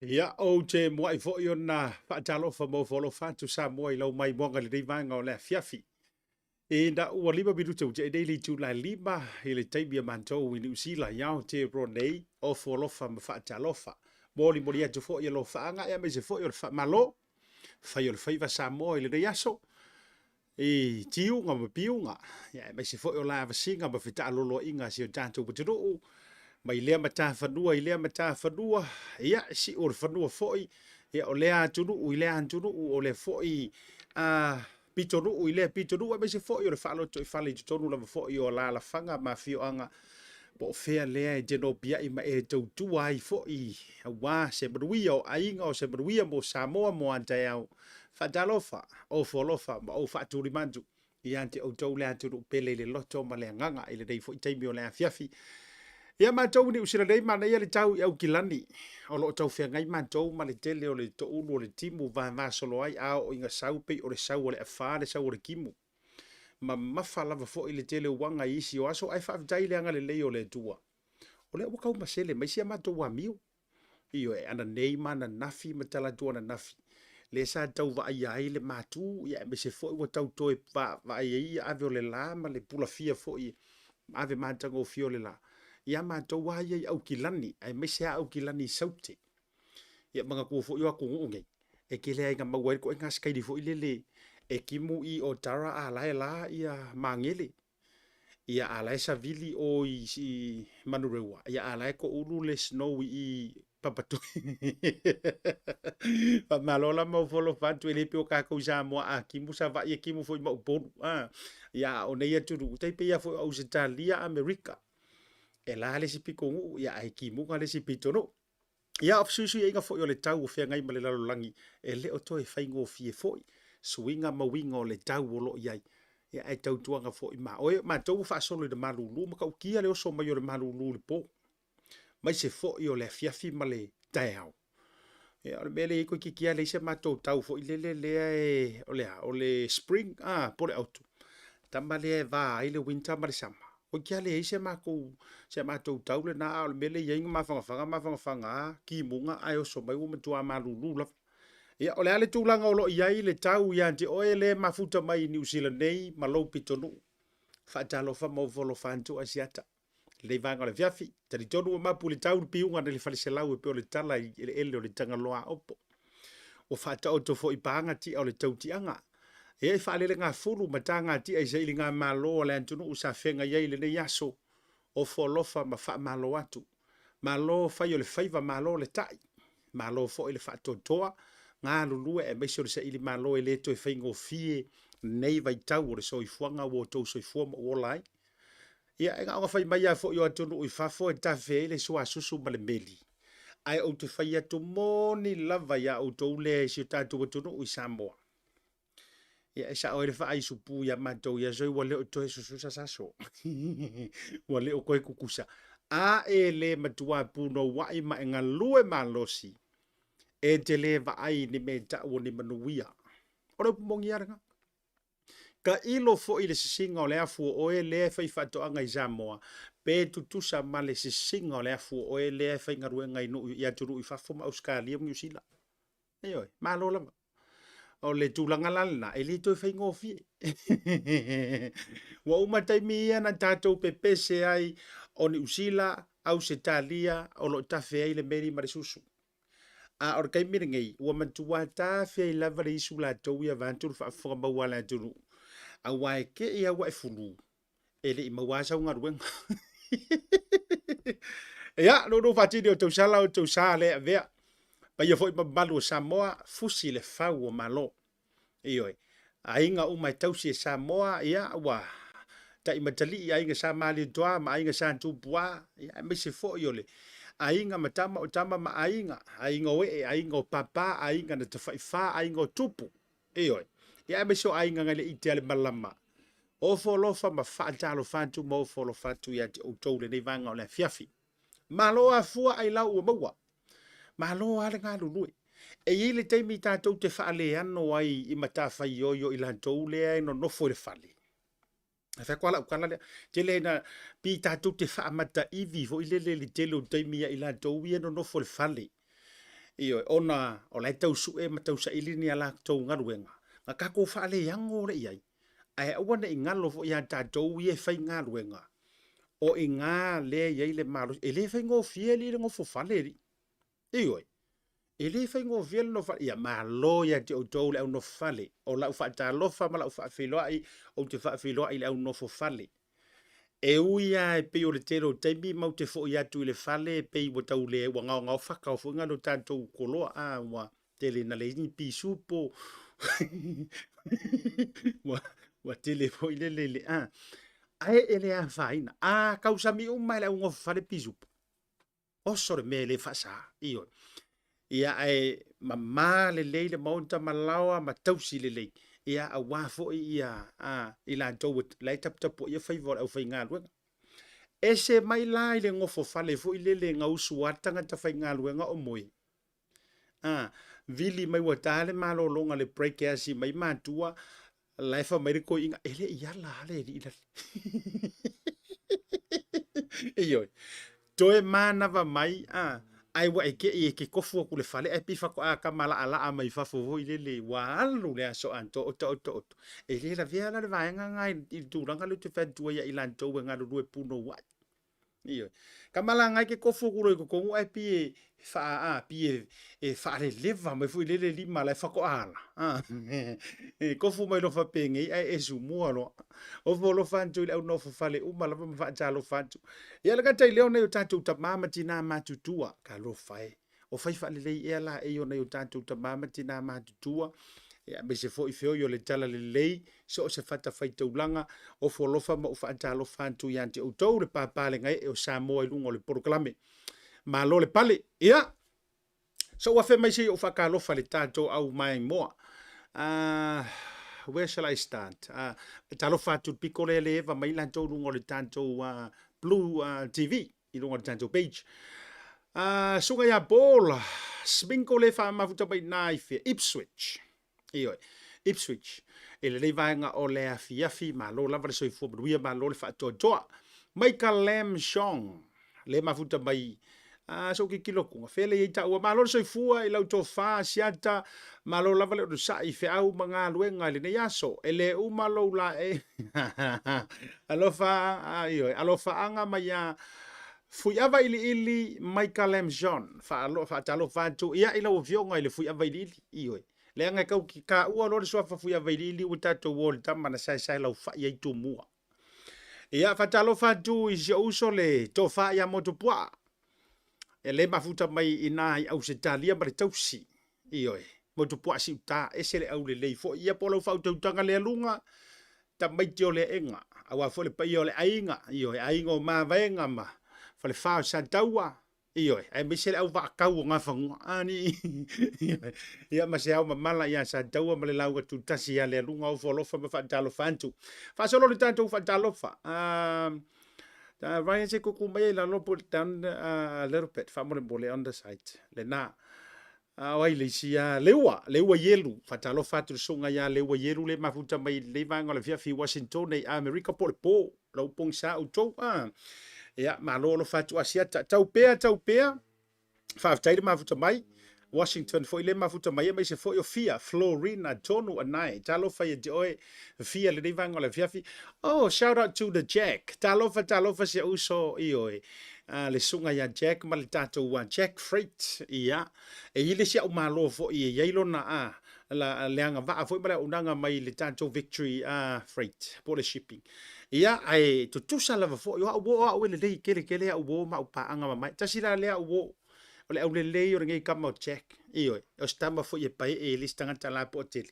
Ia o te moa I fo I ona whaatalofa mo folo whātu Samoa I lau mai monga le reivanga o lea fiafi. E na ua lima minuta u te e daily tūlai lima I le taimia mantou I New Zealand iau te ronei o folofa ma whaatalofa. Mori mori atu fo I alo whaanga ea me se fo I o le whaamalo. Whai o le whaiva Samoa I le rei aso. E tiunga ma piunga. Ia me se fo I o la vasinga ma whita alolo inga si o tātou putiruu. Mai lea mata whanua I lea mata whanua ia si o le whanua foi ia o lea atunu I lea atunu o le foi pitonu I lea pitonu me se foi o le whaaloto I whale tutonu lama foi o la la whanga ma fio anga po fea lea e teno pia I ma e tautua ai foi a wā se maruia o ainga o se maruia mo Samoa mo ante au whadalofa o folofa ma o whaaturi mandu I ante o tau lea atunu pele le loto ma lea nganga I le rei foi taimi o lea fiafi. Ia mātou ni usira rei mana ia le tau I au kilani. O lo tau whea ngai mātou ma le tele o le tounu o le timu vā solo ai a o inga sau pei o le sau o le awha le sau o le kimu. Ma mawha lava fo I le tele wanga isi o aso ai whaafitai le anga le lei o le tua. O le wakau masele mai sia mātou wa miu. Io e ana nei mana nafi ma tala tua na nafi. Le sa tau wa ai le mātou ia me se fo I wa tau toe wa ai ave o le la ma le pula fia fo I ave mātango fio le la. Ia mātou wā ia I au kilani, ai mese au kilani saute. Ia mga kua fo iwa kungunge. E ke lea inga mawai ko inga skaidi fo ilele. E kimu I o tara a lae la ia mangele. Ia a lae sa vili o I manurewa. Ia a lae ko ulu le snow I papatui. Pa malola mau folo fantu e lepe o kako isa moa a kimu sa va ia kimu fo I mauponu. Ia o neia turu. Taipe ia fo au Australia Amerika. E la le si piko ngu, ia ai ki munga le si pito no. Ia of susu inga fo I o le tau o fea ngai ma le lalo langi, e leo toi whaingo fie foi, suinga ma winga o le tau o lo iai. Ia ai tau tuanga fo I ma oe, ma tau wha solo I le malulu, ma kau kia le oso mai o le malulu le po. Mai se fo I o le fiafi ma le tau. Ia o le mele iko ki kia le se ma tau fo I le o le spring, po le autu. Tama le va I le winter ma le sama. O kia le se mako se matou tau le na o mele yenga mafanga ki munga ai o so mai o matua malulu la ia o le ale tulanga o lo iai le tau ia te o le mafuta mai New Zealand nei malo pitonu fa talo fa mo volo fantu asiata le vanga le viafi tali tonu ma pu le tau piunga le fale se lau pe o le tala ele o le tanga loa opo o fa ta o to fo I panga ti o le tau tianga e fa le nga fulu matanga ti ai sei nga malo le antunu usa fenga ye le yaso o folofa ma fa malo atu malo fa yo le faiva malo le tai malo fo ile fa totoa nga lulu e me so se ile malo ele to fengo fie nei vai tau o so I fuanga wo to so I fuama o lai ia nga fa mai ya fo yo antunu I fa fo ta fe le so asusu ma le meli ai o to fa ya to moni lava ya o to le si ta to tunu I Samoa. Ia sa o le fa ai supu ya matou ya zoi wale o toe sususa saso. Wale o koe kukusa. A e le matua puno wai ma enga lue malosi. E te le va ai ni me ta o ni manuia. Ora pumongi aranga. Ka ilo fo I le sisinga o le afu o e le fai fato anga I Samoa. Pe tutusa ma le sisinga o le afu o e le fai ngaruenga inu I aturu I fafo ma Australia New Zealand. Eoi, malo lama. O le tūlanga lalna, e le toi whai ngōwhi. Wa umatai mi ana tātou pepese ai o ni usila, au se tālia, o lo tawhi ai le meri marisusu. A or kai miringei, ua matua tawhi ai lava le isu la tau ia vanturu whaafonga maua la turu. A wae ke ia wae fulu. E le I mawasa unga ruenga. Ea, no fatini o tau sala o tau sale a vea. Pa ia foi malu o Samoa fusi le fau o malo. Ioi. A inga umai tausi e Samoa ia wa. Ta I matali a inga sa mali doa ma inga sa tupua. Ia me se fo iole. A inga matama o tama ma a inga. A inga oe, a inga o papa, a inga na tawhaifa, a inga o tupu. Ioi. Ia me so a inga ngale ite ale malama. O folofa ma whaatalo fantu mo folofatu ia te o toule nei vanga o le fiafi. Malo a fua ai lau o maua. Malo ale ngā lulue. E ile teimi tātou te whaale ano ai I mata whai oio I lantou lea no nofo le whale. E whai kuala ukala lea. Te le na pi tātou te whaamata iwi fo ile le telo teimi I lantou ia no nofo le whale. Iyo ona o lai tau su ma tau sa ili ni ala tau ngaruenga. Nga kako whaale yango le iai. Ai awana i ngalo fo ia tātou i e whai ngaruenga. O i ngā le iai le malo. E le whai ngō fieli le ngō fofale ri. Iyo e le whai ngō fieli no whale. Ia malo ia te o tau le au no fale. O lau wha ta lofa ma lau wha whiloa i. O te wha whiloa i le au no fofale. E uia e pe o le tero taimi mau te fo ia tu le fale pe i tau le wa ngau ngau whaka o fo ngalo tātou koloa a wa tele na le ni pisupo wa tele fo ile le a ai ele a faina a causa mi un mai la un fale pisupo o sore me le fasa io ia ai mamma le le monta malawa ma tausi le ia a wafo ia a ila tau lai tap tap ia fai vol au fai ngalu ese mai lai le ngofo fale fo ile le ngau suatanga ta fai ngalu nga o moi vili mai watale malo longa le break asi mai matua lai fa mai ko inga ele ia la le ila iyo toe mana va mai ai wa ke kofu ku le fale ai pifa ko ka mala ala mai fa fo ile le walu le so anto o ele la via la va nga i tu ranga lu te fa tu ya ilanto nga lu puno wa iyo kamala ngai ke kofu ku ko ai pi fa pi e fa le leva mai fu ile le lima la fa ko ala kofu mai lo fa pengi ai e su mo lo o volo fantu le no fa fale uma la fa jalo fantu ia la kata ile ona yo tatu ta mama tina matutua ka lo fai o fai fa le ia la e ona yo tatu ta mama tina matutua ia be se fo i feo yo le tala le so se fata fai taulanga o folofa ma o fa jalo fantu ia te o tau le papa le ngai o Samoa i lungo le proklame ma lo le pale ia so wa fe mai se o fa ka lo fa le tatu au mai moa where shall I start? Talo fatu piccole le va mai lanto lungo le tanto Blue TV i lungo le tanto page. Sunga ya bola spinko le fa mafuta bai naife Ipswich. Io Ipswich. E le vanga o le afiafi ma lo lava le soi fu bruia ma lo le fa toa. Michael Lam Shong le mafuta bai so ki kilo ku fele i ta wa malo so fua i lau to fa siata malo lava le sa i fe au manga luenga le ne yaso ele u malo la e alofa anga maya fui ava ili Michael M John fa talo fa tu ia i lau vionga ile fui ava ili io le anga kau ki ka u lo so fa fui ava ili u tato wol tamana sai lau fa ia tu mua ia fa talo fa tu i uso le to fa ia motopua e le mafuta mai ina i au se talia ma le tausi io mo tu po si ta e se le au le fo ia polo fa tu tanga le lunga ta mai tio le enga awa fo le pai o le ainga io ainga ma venga ma fa le fa sa taua io e me se le au va kau nga fa ani ia ma se au ma mala ia sa taua ma le lau tu tasi ya le lunga o fo lo fa fa talo fantu fa solo le tanto fa talo fa Ryan se kuku mai la lo put down a little bit fa mo le on the side le na wai le sia lewa yelu fatalo fatu sunga ya lewa yelu le mafuta mai le vanga le fi Washington nei America po lo pong sa o to ya malo fatu asia tau pea fa taile mafuta mai Washington foi le mafuta mai se foi o fia Florina tonu anai talo fa de oi fia le vanga le fi oh shout out to the Jack talo fa se uso ioi le sunga ya Jack ma le tato wa Jack Freight ia e ile sia o malo fo ia ilo na la leanga va foi mala unanga mai le tato Victory Freight for the shipping ia ai tu sala fo yo o le dei kele o ma pa anga mai tasila le o ole au le o ngai kama o check io o stamba fo ye pai e listanga tala po tel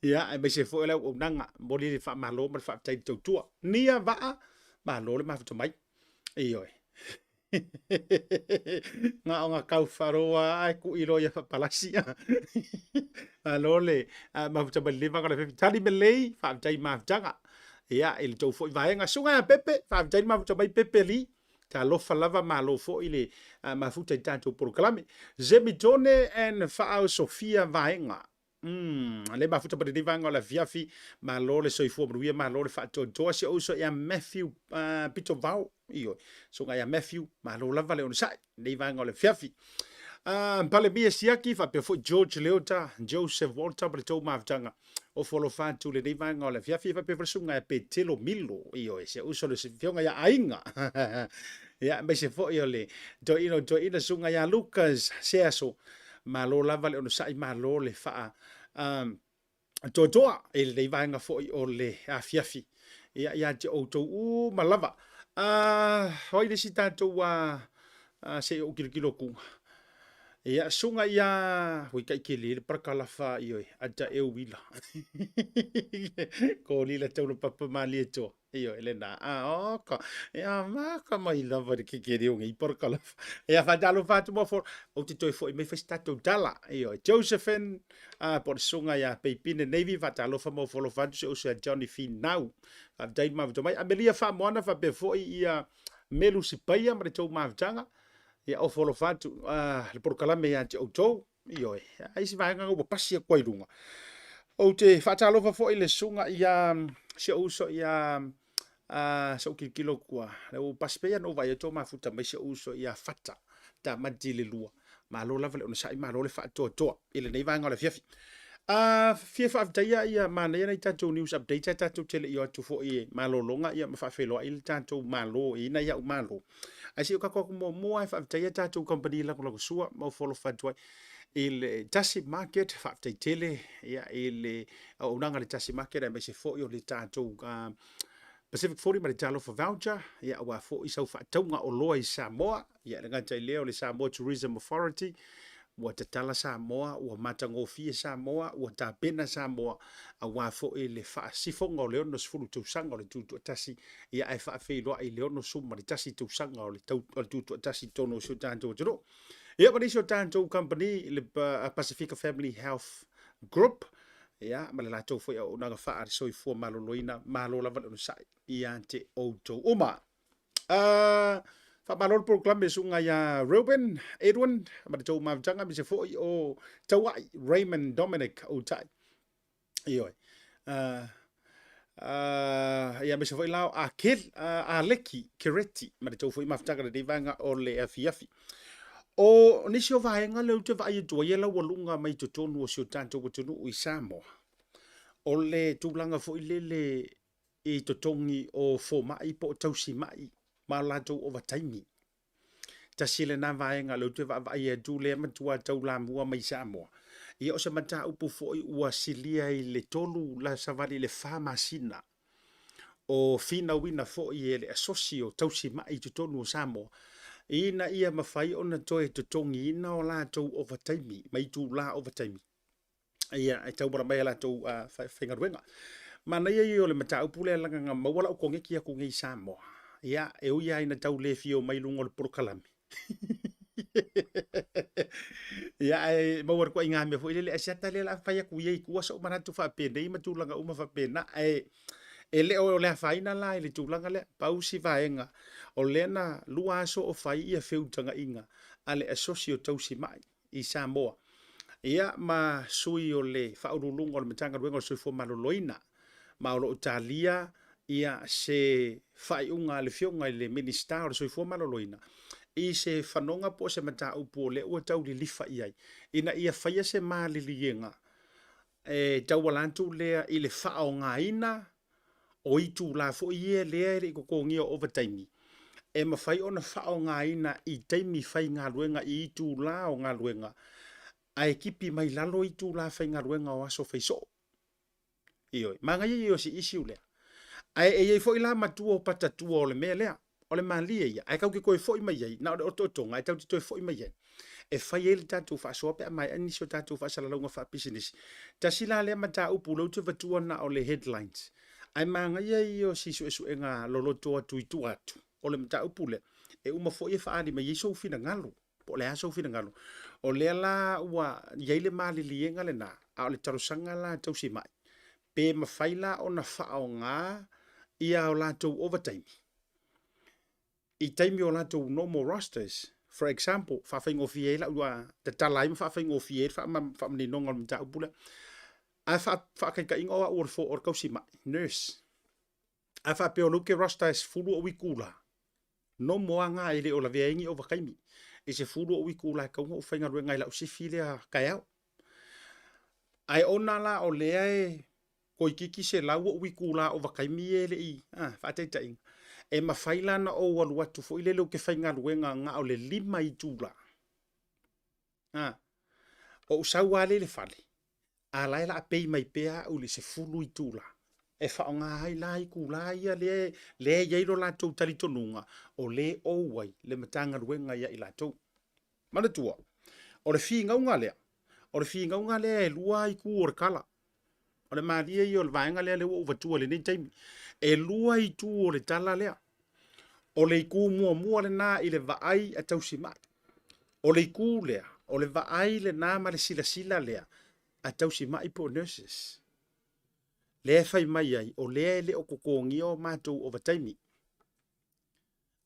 ia e me se fo le o nanga boli fa malo ma fa tai tu nia va malo le ma fa mai io nga kau faroa ai ku ilo ya palasia malo le ma fa le va ka tali belei fa tai ma tanga ia il to fo vai nga sunga pepe fa tai ma fa mai pepe li ta lo falava malo fo ile mafuta tanto proclame zemitone en fa Sofia vaenga le mafuta pa de vanga la viafi malo le soifo bruia malo le fa to se uso ya Matthew Pito Vau io so ga ya Matthew malo la vale on sai le vanga le viafi Pale mia siaki fa pe fo George Leota, Joseph Walter pa tau mafutanga o folo fatu le nei vanga o le fiafi fa pe versunga pe telo milo io e se uso le fionga ya ainga. Ya me se fo io le do ina sunga ya Lucas se aso ma lo lava le ono sai ma lo le fa toa e le nei vanga fo o le a fiafi. Ya te o to ma lava. Hoi le si tatou se o kilo ku. Ia sunga ia hui kai ke le prakalafa io aja e wila. Ko lila tau papa mali e to. Io elena oka. Ia maka mai lava de ke rio ngi prakalafa. Ia fa dalo fa tu mo for o te toi fo me festato dala. Io Josephine por sunga ia peipine navy fa dalo fa mo folo fa se o se Johnny Finn now. Fa dai ma mai Amelia fa moana fa be fo ia melu si paia ma tau ma vanga. Ia o folo fatu le porkalame ia te outou io ai si vai ngau pasi ko irunga o te fatalo fa fo ile sunga ia se uso ia so kilo kwa le o paspeia no vai to mafuta mai se uso ia fata ta madile lua ma lo lava le ona sai ma lo le fa to ile nei vai ngau le fiafi fia fa taia ia mana ia tatou news update tatou tele io tu fo ia malo longa ia ma fa felo il tatou malo ina ia malo ai si o kako mo ai fa taia tatou company la ko sua mo follow fa toi il Tasi Market fa tele ia il o nanga le Tasi Market ai se fo io le tatou Pacific 40 ma le talo for voucher ia wa fo isa fa taunga o loa i Samoa ia nga tai leo le Samoa Tourism Authority ua tatala Samoa, ua matangofia Samoa, ua tapena Samoa, a ua fo e le faasifonga o leono sfulu tausanga o le tutu atasi, ia e faafeiloa i leono suma le tasi tausanga o le tutu atasi tono sio tantou tano. Ia pa nisio tantou company, le Pacifica Family Health Group, ia ma le latou foi o naga faa soifua maloloina, malo lava le sai, ia te outou uma. Fa malol proclame sunga ya Ruben Edwin ma tau mavtanga mi se foi o Tautai Raymond Dominic o tai io ia me se foi lao a kel a leki kereti ma tau foi mavtanga de vanga o le afiafi o nisio vaenga le te vai to ia la walunga mai to tonu o sio tanto o tonu o Samoa o le tulanga foi le e to tongi o fo mai po tausi mai ma lato overtime Tasi le na vaenga lo te va ia tu le matua tau la mua mai Samoa ia o se mata upu foi ua silia i le tolu la savali le famasina o fina wina foi e le asocio tausi mai tu tonu o Samoa ina ia mafai ona toe to tongi ina o la tau overtime mai tu la overtime ia ai tau bara mai la tau fainga ruenga mana ia i o le mata upu le langa nga mawala o konge kia konge i Samoa ia e uia ina tau le fio mai lungo le porkalami ia e mawar ko inga me foi le asiata le la faia ku ye ku so mana tu fa pende i matu langa uma fa pena e le o le faina la le tu langa le pausi vaenga o lena luaso o fai ia feutanga inga ale asocio tausi mai i Samoa ia ma sui o le fa ululunga o le matanga ruenga o sui fo maloloina ma o Italia ia se fai unga le fionga le minister o sui fo maloloina i se fanonga po se mata upo le ua tau li lifa iai. Ina ia faia se maa li lienga. Tau walantu lea i le faa o ngā ina o itu la fo ie lea i koko ngia overtime. E ma fai ona faa o ngā ina i taimi fai ngā luenga i itu la o ngā luenga. A ekipi mai lalo itu la fai ngā luenga o aso fai so. Ioi. Manga i o si isi ulea. E fo ila matua o patatua o le mea lea. O le malia ia, ai kau ke koe foi mai ai, na o le ototonga, ai tau te toi foi mai ai. E fai ele tātou wha soa pe mai, anisio tātou wha salalaunga wha business. Ta sila lea mata upu lau te vatua na o le headlines. Ai manga ia i o sisu esu e ngā loloto atu i tu atu. O le mata upu le, e uma foi e wha adi mai iso ufina ngalo. Po le aso ufina ngalo. O lea la ua, iai le mali lienga le na, a o le tarosanga la tau si mai. Pe ma fai la o na wha o ngā, ia o la tau overtime. I taimi o lato normal rosters, for example, whawhaingo fiela ua te talaima whawhaingo fiela whamani nonga o mta upula. A whakai ka ingo o fo or kausi mai, nurse. A whapeo luke rosters fulu o wikula. No moa ngā ele o la veaingi o wakaimi. e se fulu o wiku la kaunga o whainga rue ngai la usifi lea kai au. Ai ona la o lea e ko i kiki se lau o wiku la o wakaimi e le i. Whaatei tai. E mawhaila na o walu atu fo i lele o ke whainga rue nga o le 5 i tūla. O usau wale le fale. A laila a pei mai pea o le se fulu i tūla. E whaonga hai la i kula ia le yeiro la tau tali tonunga o le ouai le matanga ruenga ia i la tau. Mana tua, o le fi ngaunga lea. O le fi ngaunga lea e lua i ku o le kala. O le maalia i o le vaenga lea le o vatua le nei taimi. E lua i tu o le tala lea. O le iku mua le na i le vaai a Tasi Market. O le iku lea. O le vaai le na ma le sila lea. A Tasi Market po nurses. Le fai mai ai, o le le o kokongi o mātou o vataimi.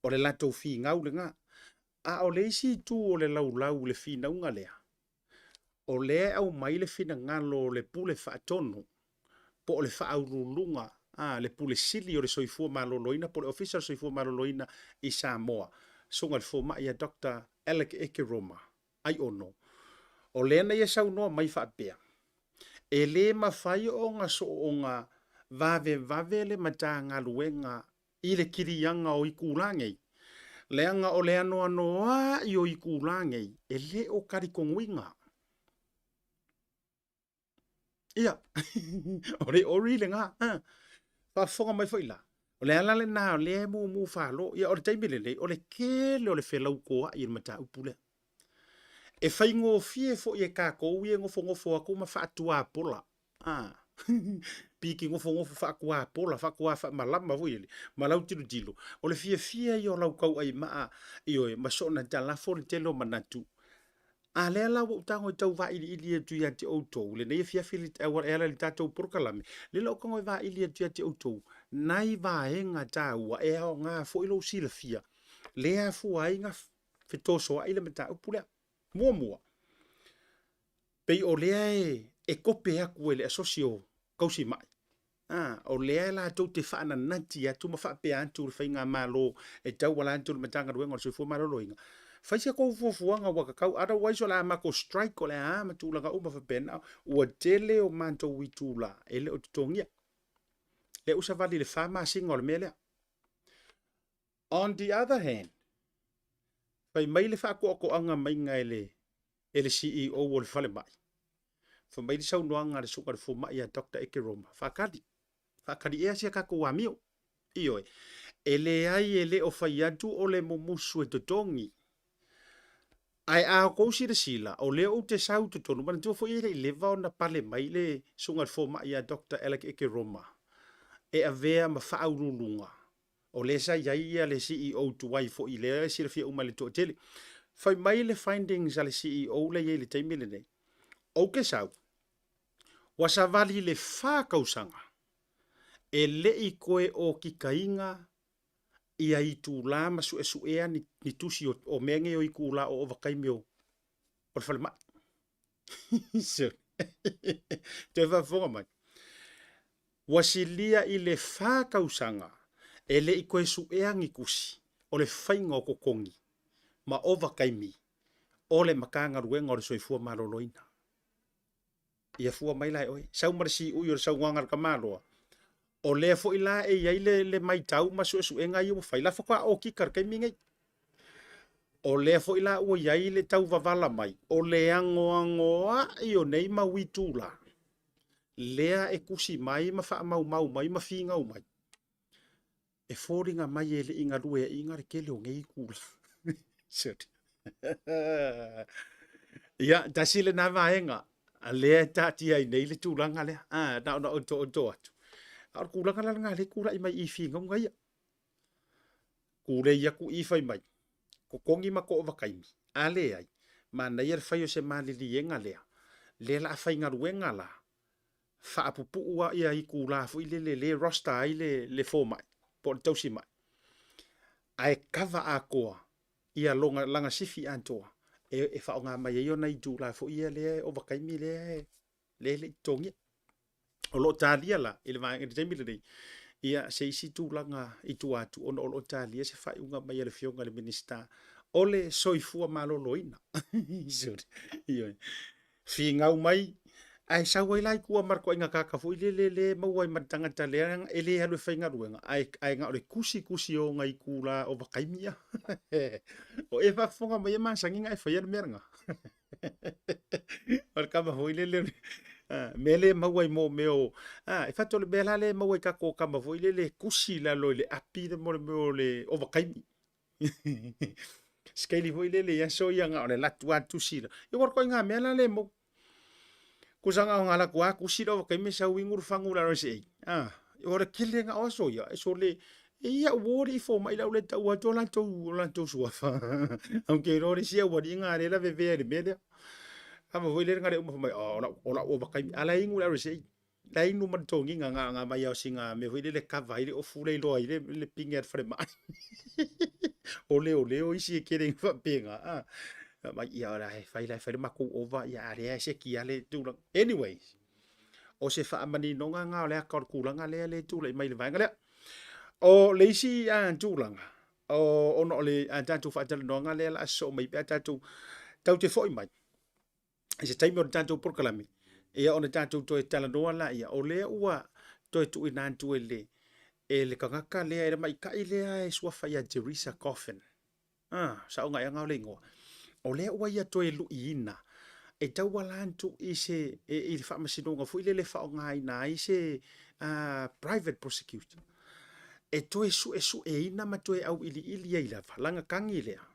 O le latou fi ngau le ngā. A o le isi tu o le lau le fi naunga lea. O le au mai le fina ngalo le pule whaatono. Po o le whaaurulunga. Le pule sili o le soifua maloloina. Po le official soifua maloloina i Samoa. Sunga le fōma ia Dr. Alec Ekeroma. Ai ono. O le na ia sau noa mai whaapea. E le mawhai o ngā so o ngā vave le mata ngā luenga i le kirianga o i kūrangei. Leanga o le anoa i o i kūrangei. E le o karikonguinga. Ia. O le ori le ngā. Whawhonga mai whaila. O le alale nā o le mu whalo. Ia o le taimile le. O le kele o le whelau koa i le mata upule. E whai ngō fie fo i e kākou i e ngofo aku ma whaatua pola. Piki ngofo whaakua pola, whaakua malama vui. Malau tilu. O le fie i o lau kau ai maa i oe masona talafo le telo manatu. A lea lau o tango i tau wa ili e tui ati outou. Le nei fia fili ela li tātou porukalame. Le lau kango i wa ili e tui ati outou. Nai wa enga tāua e ao ngā fo ilo sila fia. Lea fua ai ngā fetoso a ile mata upulea. Mua. Pei o lea e kope aku ele asosio kausi mai. O lea la tau te whaana nati atu ma whaapea antu le whainga malo e tau wala antu le matanga ruenga o le soifua malo inga. Whaisia kou fuafuanga waka kau otherwise o la mako strike o le ama tūlanga uma whapena ua tele o manto witula ele o tutongia. Le usavali le whama singa o le melea. On the other hand, pai mai le whaako anga mai ngai ele CEO o le whale mai. Fa mai sau noanga le suka le fuma ia Dr. Ekeroma. Whakari ea sia kako wamio. Ioe. Ele ai ele o whaiatu o le mumusu e totongi. Ai a kousi le sila o le o te sau totonu. Mana tua fo ele lewa o na pale mai le sunga le fuma ia Dr. Alec Ekeroma. E a vea ma whaaurulunga. O le sa ia le CEO tuwai fo i le sila fia umale to tele. Fai mai le findings ale CEO le ye le taimile nei. O ke sau. Wasa vali le whakausanga. E le i koe o kikainga ia i tūla masu ea ni tusi o menge o i kūla o ovakaimi o le whale mai. So, te whawhonga mai. Wasilia i le whakausanga e le i koe su ea ngikusi o le whainga o kokongi ma ovakaimi o le makanga ruenga o le soifua maloloina. Ia fua mai lai oi. Sau marasi ui o le sau wangar kamaloa. O le fo ila e iai le mai tau masu esu e ngai o whaila whaka o kikar kai mingai. O le fo ila ua iai le tau wavala mai. O le angoa i o nei mawitula. Lea e kusi mai ma wha mau mai ma whingau mai. E fōringa mai e le inga rue e inga re kele o ngei kula. Sert. Ia, tasi le na vaenga. A lea tati ai nei le tūlanga lea. Na o to atu. Ar kulanga la ngā le kura i mai i whinga ngai. Kure ia ku i whai mai. Ko kongi ma ko o wakaimi. A le ai. Ma nei ar whai o se malili e ngā lea. Le la a whai ngā ruenga la. Whaapupu ua ia i kula fu i le rosta ai le fō mai. Po le tausi mai. Ai kawa a koa. Ia langa sifi antoa. E whao ngā mai e o nei tūla fu ia le o wakaimi le tongia. O lo talia la, ele vai ngati temile nei. Ia se isi tūlanga i tu atu, ono o lo talia se whai unga mai ele fionga le minister ole soifua maloloina. Fi ngau mai, ai sau ai lai kua marko inga kakafu le mawai matanga taleang ele halu whainga ruenga. Ai ngā ole kusi o ngai kula o wakaimia. O e whafonga mai e masangi ngai whaiana merenga. Al kama hoi le mele mawai mo meo. E whatole mela le mawai kako kama hoi le kusi la loi le api le meo le o wakaimi. Scaili hoi le ya so ia ngā ole latu atu sira. I warko inga mela le mo. Kusanga ngala kua kusira o kai mesa wingur fangula ro sei ora kile nga oso ya so le ia wori fo mai la le tau to la to suafa aunque ro sia wori nga le la veve mele ama voi le nga le mai ola o bakai ala ingu la ro sei la inu man to nga mai o singa me voi le kava ile o fule lo ile le pinget frema ole o isi kere fa penga mai ia ora he fai maku ova ia area se ki ale tu anyways o se fa mani no nga le ka kulanga le tu le mai le vanga le o le si tu langa o no le tu fa tel no nga le la so mai pe tu tau te foi mai se taimi o tu por kalami ia ona tu to tala no la ia o le ua to tu ina tu le kanga le mai ka ile e sua fa ia Teresa Coffin sa nga nga le ngo o le ua ia toe luina e tau walantu i se i le whaamasinonga fu i le whaonga ina i se private prosecutor e toe su ina ma toe au ili ai lava langa kangi lea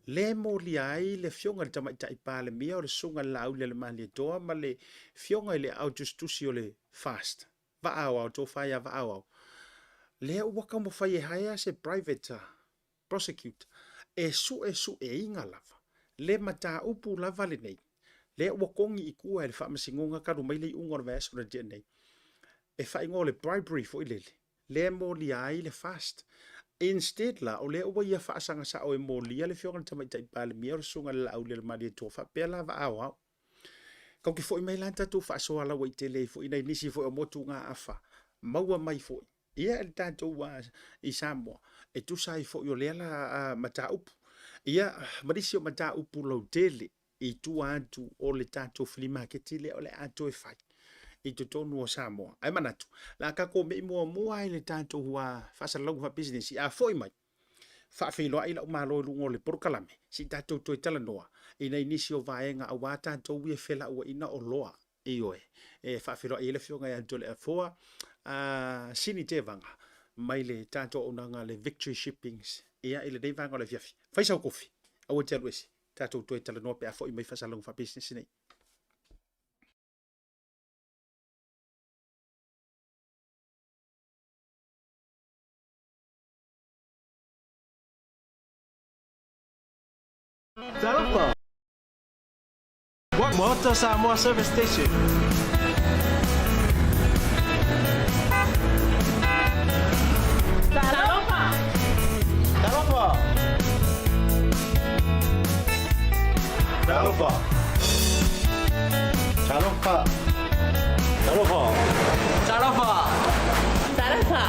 le mo li ai le fionga le tamaita i pale mea o le sunga lau le mali e toa ma le fionga i le au justusi o le fast va au to faya va au le ua kamo fai e haia se private prosecutor e su inga lava le mata upu lava le nei le ua kongi i kua e le whaamasingonga karu mai le unga o so na nei e whaingo le bribery fo i le mo li ai le fast instead la o le ua ia whaasanga sa o e mo lia le fionga le tamaita i pale mea o sunga le au le mali e toa whapea lava au kau ki fo i mai lanta tu whaasoa la wai te le fo i nei nisi fo i o motu ngā awha maua mai fo ia le tātou i Samoa e tu sai fo i o le ala mata upu ia marisi o mata upu lau tele i tu atu o le tato flea market le o le ato e fai i tu tonu o Samoa ai manatu la kako me mua ai le tato hua fasa lau fa business a foi mai fa filo ai la malo lungo le porkalame si tato to tala noa i nei nisi o vaenga a wata to wi fela o ina o loa e oe e fa filo ai le fionga ya Toleafoa Sini Tevaga mai le tato onanga le Victory Shippings ia ile dei vanga le fiafi fai sau kofi au te aluesi tato to tala no pe afo i mai fasa long fa business nei Tautai. What Maota Samoa service station? Talofa. Tautai. Tautai. Tautai. Talofa. Talofa.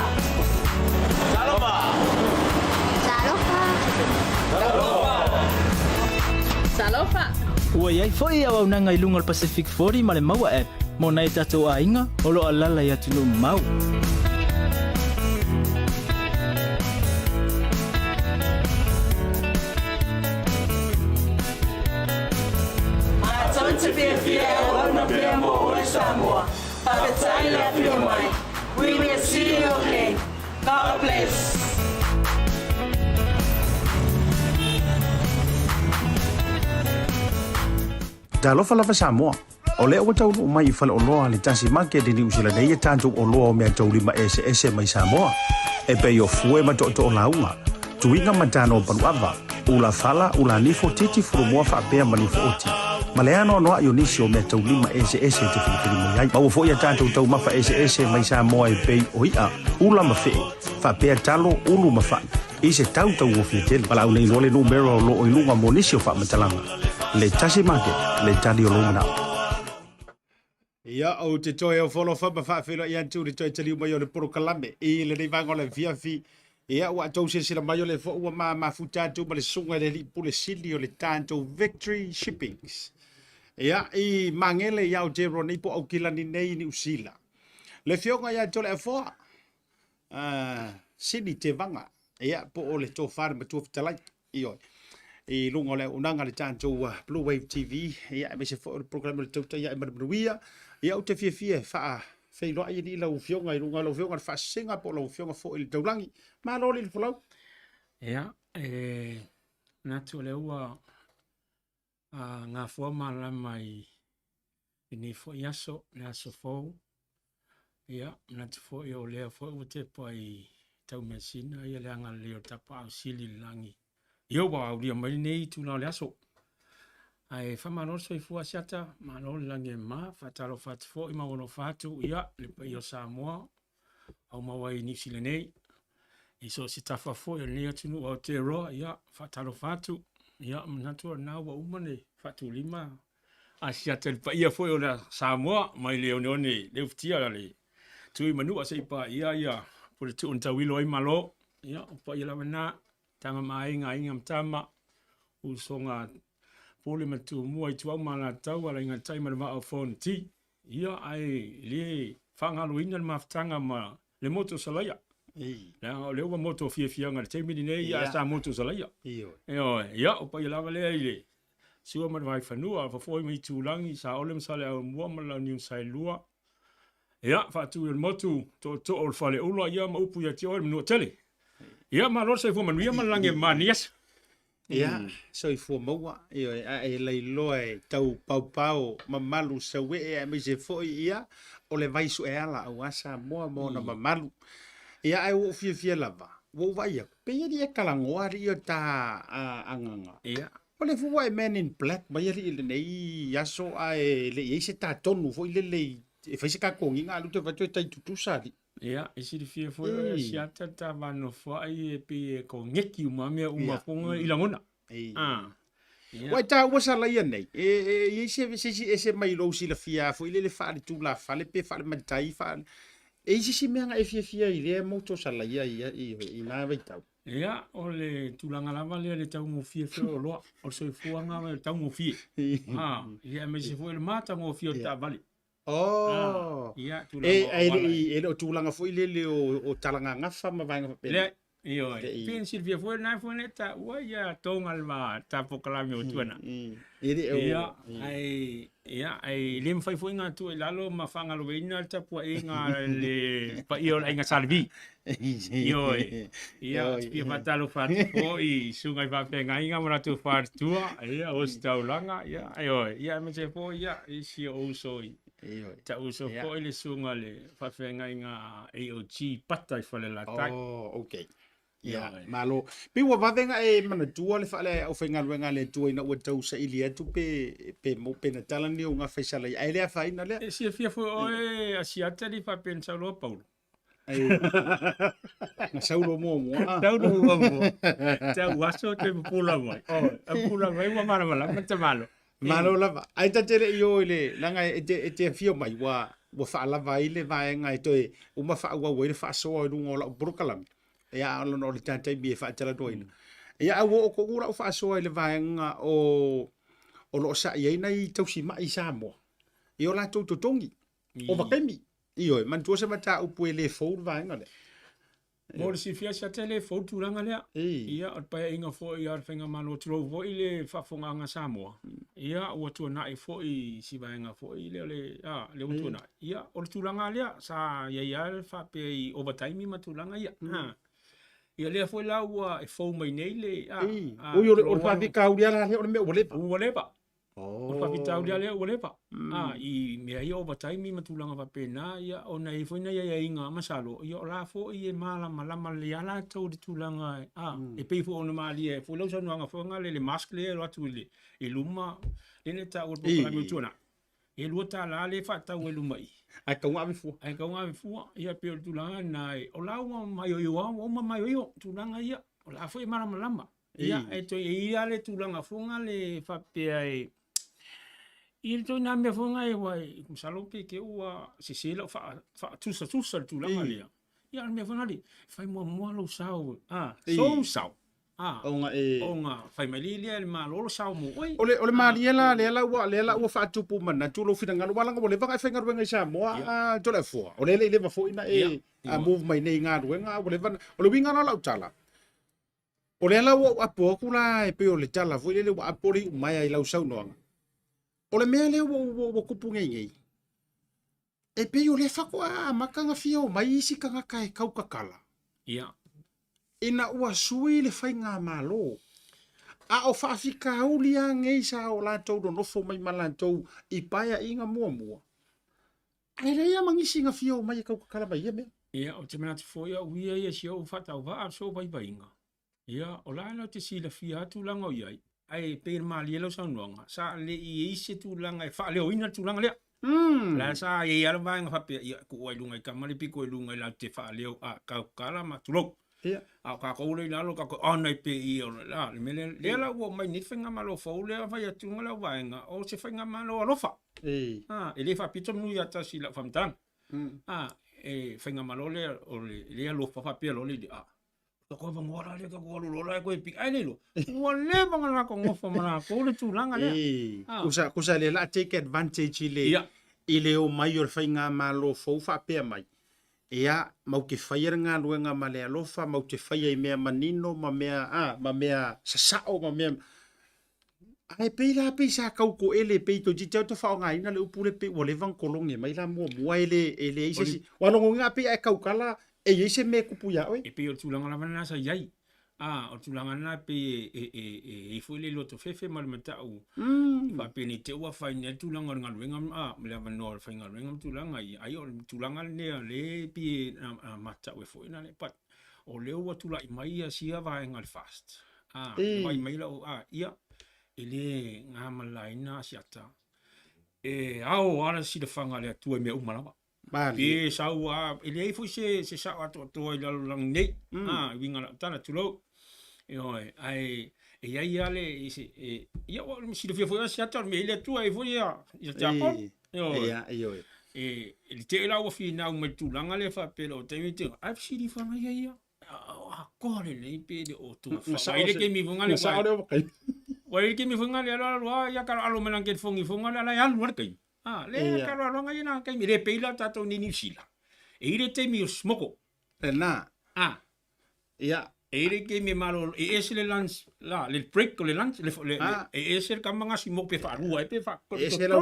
Talofa. Ua iai foi au nanga i lunga Pacific 40 ma le maua app. Mo nei tatou a inga, o lo alala i atu lumu mau. Tonte pia ona pia mo o Samoa. Papetai la pia mai. We will see you again. God bless. Talofa lava Samoa. O lea ua tau mai i whale o loa le Tasi Market i New Zealand e tātou o loa o mea tau lima ese mai Samoa. E pei o fue ma to o launga. Tuinga matano o Bluwave. Ula fala, ula nifo titi furumua whaapea ma nifo oti. Ma le ano noa i o nisi o mea tau lima ese te whilikiri mo iai. Mau fo ia tātou tau mafa ese mai Samoa e pei o ia. Ula mawhi. Whaapea talo, ulu mawhai. I se tau o fiatele. Wala au nei lole numero o lo o ilunga mo nisi o whaamatalanga. Le Tasi Market, le tali o longa nao. Ia o te toi o wholo whama whaafero i antu le toi tali umai o le poro kalame. I le nei vanga o le fiafi Ia ua tau sila mai o le fo ua mafuta tu ma le sunga le li pule sili o le tanto Victory Shippings. Ia i mangele ia o te roni po au kilani nei ni usila. Le fionga ia tole afoa. Sini Tevaga. Ia po o le tō whare ma tō fitalai. Ioi. I lunga le unanga le tanto Bluwave TV. Ia me se fo o le programa le tautai ia i maramuia. Ia o te fia wha fei loa i ni lau fionga i lunga lau fionga le wha singa po lau fionga fo i le taulangi. Ma loli le folau. Ia, natu le ua ngā fua mala mai i ni fo i aso, le aso fau. Ia, natu fo i o lea fo ua te pa i tau mesina, ia le anga leo tapa au sili langi. Ia wa au lia mai nei tu na le aso. Ai fa manol so i fua siata, manol langi ma, fatalo fatu fo i mawono fatu, ia, le pa i o Samoa, au mawa i nisi le nei. I so si tafa fo i lea tunu o te roa, ia, fatalo fatu, ia, mnatua na wa umane, fatu lima. A siata le pa ia fo i o la Samoa, mai leo neone, leo fitia le. Tui manua se pa ia, po le tu unta wilo i malo, ia, pa ia lawa na, tanga mainga inga mtama, usonga pole matu mua i tuau mana tau, ala inga taima le maa o phone ti, ia, ai, le, whangalo ina le maftanga ma, le moto salaya. Nā leo wa moto fia ngā te mini nei ia sa moto salaya. Ia, opa ia lawa lea ile. Sua ma vai whanua, whafoi mai tūlangi, sa ole msale au mua ma lau niu sai lua. Ia, whatu il motu, to ol whale uloa, ia ma upu ia te oe minua tele. Ia, ma rosa i fua manuia ma lange manias. Ia, so i fua maua, e lei loa e tau pau ma malu sa we e me se foi ia, o le vaisu e ala au asa moa na ma malu. Ia ai wo fia lava. Wo vai pe ia kalangoa ri ta anganga. Ia. O le fu wai man in black, mai ri le nei yaso ai le i se ta tonu fo le e fai se ka kongi nga lu te va tai tutu sali. Ia, e si fia fo si ata ta vano fo ai e pe ko ngeki uma me uma fonga i langona. Wai ta wa sala ia nei. E se mai lo si la fia fo le fa tu la fa le pe fa le mai fa e si mea e fia i rea moto sala ia i nā veitau. Ia, o le tūlanga lava lea le tau mo fia o loa, o soi fuanga le tau mo fia. Ia, me se fua le mata mo fia o tā vale. Ia, tūlanga e o tūlanga fo i le o talanga ngafa ma vainga papele. Lea, io, pien silvia fua nai fua neta, ua ia tonga alma tā pokalami o tuana. Ia, ai le mwhai fo inga tu e lalo ma whanga lo weina ta pua inga le pa io la inga salvi. Ia, pia matalo whatu fo i sunga i whapenga inga maratu whartua, ia, o staulanga, ia, me se fo, ia, isi o uso i. Ta uso fo i le sunga le whapenga inga AOG pata i whale la tai. Okay. Ia, malo. Pe ua wavenga e mana tua le whale au whainga luenga le tua ina ua tau sa ili atu pe mo pena talani o ngā whaisala i. Ai lea whaina lea? E sia fia fo oe asiata li whapen sauloa Paulo. Ngā saulo mua. Saulo mua. Tau waso te pula mai. Pula mai wa mara mala, mata malo. Malo lava. Ai ta tere i o le langa e te fio mai wa whaalava i le vaenga e toe uma whaua wele whaasoa i runga o lau burukalami. Ia ala no le tantai bi fa tala doina. Ia o ko ura o fa so ile vaenga o lo sa ia nei tausi mai Samoa. Io la to tongi. O bakemi. Io man tu se mata o puele fo vaenga le. Mo si fia sa tele fo tu langa le. Ia o pa inga fo ia fenga malo tro vo ile fa fonga nga Samoa. Ia o tu na fo i si vaenga fo ile le o tu na. Ia o tu langa le sa ia fa pe overtime ma tu langa ia. Ia lea foi la ua e fau mai nei le. Ui, o whawhika uria la lea o me ualepa. Ualepa. O whawhita uria lea ualepa. I mea ia o wataimi matulanga whapena, ia o nei foi nei ia inga masalo. Ia o la fo i e malama le ala tau de tulanga. E pei fo ona maali e fo lau sa nuanga whanga le mask le lo atu le. E luma, le ne ta urpo kala mi utuana. E lua ta la le whatau e luma i. Ai kaunga avifua. Ai kaunga avifua. Ia peo tulanga nai. O la ua mai o iwa, o ma mai o iwa. Tulanga ia. O la fo i malama. Ia, e toi e ia le tulanga funga le whapea e. Ia toi nā mea funga e wai. Kumsalope ke ua sisela o tusa le tulanga lea. Ia me fanali. Fai mo lo sau. I. So sau. Onga Onga fai mai le malolo sau mo. Oi. Ole mariela le la wa fa tupu mana tu lo fina ngalo wala ngole vanga fenga ruenga Samoa Toleafoa. Ole le va fo ina a move mai nei nga ruenga ole winga na lau tala. Ole la wa apo kula e pe ole tala fo le wa apori mai ai lau sau noanga. Ole mea le wa kupu ngei. E pe ole fa ko makanga fio mai isi kanga kai kau kakala. Ia. Ina ua sui le fai ngā malo. A o whaafika ulia ngei sa o lātou do nofo mai malantou I paia inga mua. Ai rea mangisi ngā fio mai kau kakala mai ia mea. Ia, o te mena te foia uia ia si au whatau waa so bai inga. Ia, o la te sila fia tu langa o iai. Ai peir mali elo sa nuanga. Sa le I eise tu langa e wha leo ina tu langa lea. La sa e ala vai ngā whapea ia ku oi lunga I kamari piko I lunga I la te wha leo a kau kakala ma tulok. Ia. A ka ko le lalo ka ko ana pe I o la le mele le la wo mai ni fenga malo fo le vai atu ngala vainga o se fenga malo alofa. E le fa pito nu ya ta si la famtang. E fenga malo le o le alofa fa pe lo le ko va ngora le ka ko lo la ko pi ai le lo. Wo le va ngala ko ngofo mara ko le tu langa le. Kusa le la take advantage I le o mai o fenga malo fo fa pe mai. Ia mau ke whaia ngā ruenga ma le alofa, mau te whaia I mea manino, ma mea sasao, ma mea... Ai pei la pei sa kau ko ele pei to jitau to whao ngā ina le upure pei wa le vang kolonge, mai la mua ele eise si. Wanongo ngā pei ai kau kala, eise me kupu ya oi. E pei o tulanga la mana sa iai. O tulanga na pe e foi le loto fefe ma le matau. Fa pe ni te ua fai ne tulanga ngā ruenga me le vanor fai ngā ruenga tulanga I ai o tulanga le pe matau e foi na le pat. O le ua tula I mai a sia vai ngā fast. Mai la ia e le ngā malaina siata. E au ala si le fanga le atua me umalawa. Pe sau e le foi se sa ato to I lalo lang nei. Winga tana tulo. Ai ai ale ia o mi si le foi sia tar me le tua e foi ia Japon e te la o fina o me tulanga le fa pelo te mi te ai si di fa mai ia ko le pe de o tu fa ile ke mi funga le sa wa ile ke mi funga le ala ia ka alo melang ke funga le ala ya luar kai le ka alo nga ina kai mi le pe la tato ni ni sila e ile te mi smoko na ia Ere ke me malo e ese le lunch la le break le lunch le ese ka manga si mo pe fa rua pe fa ese lau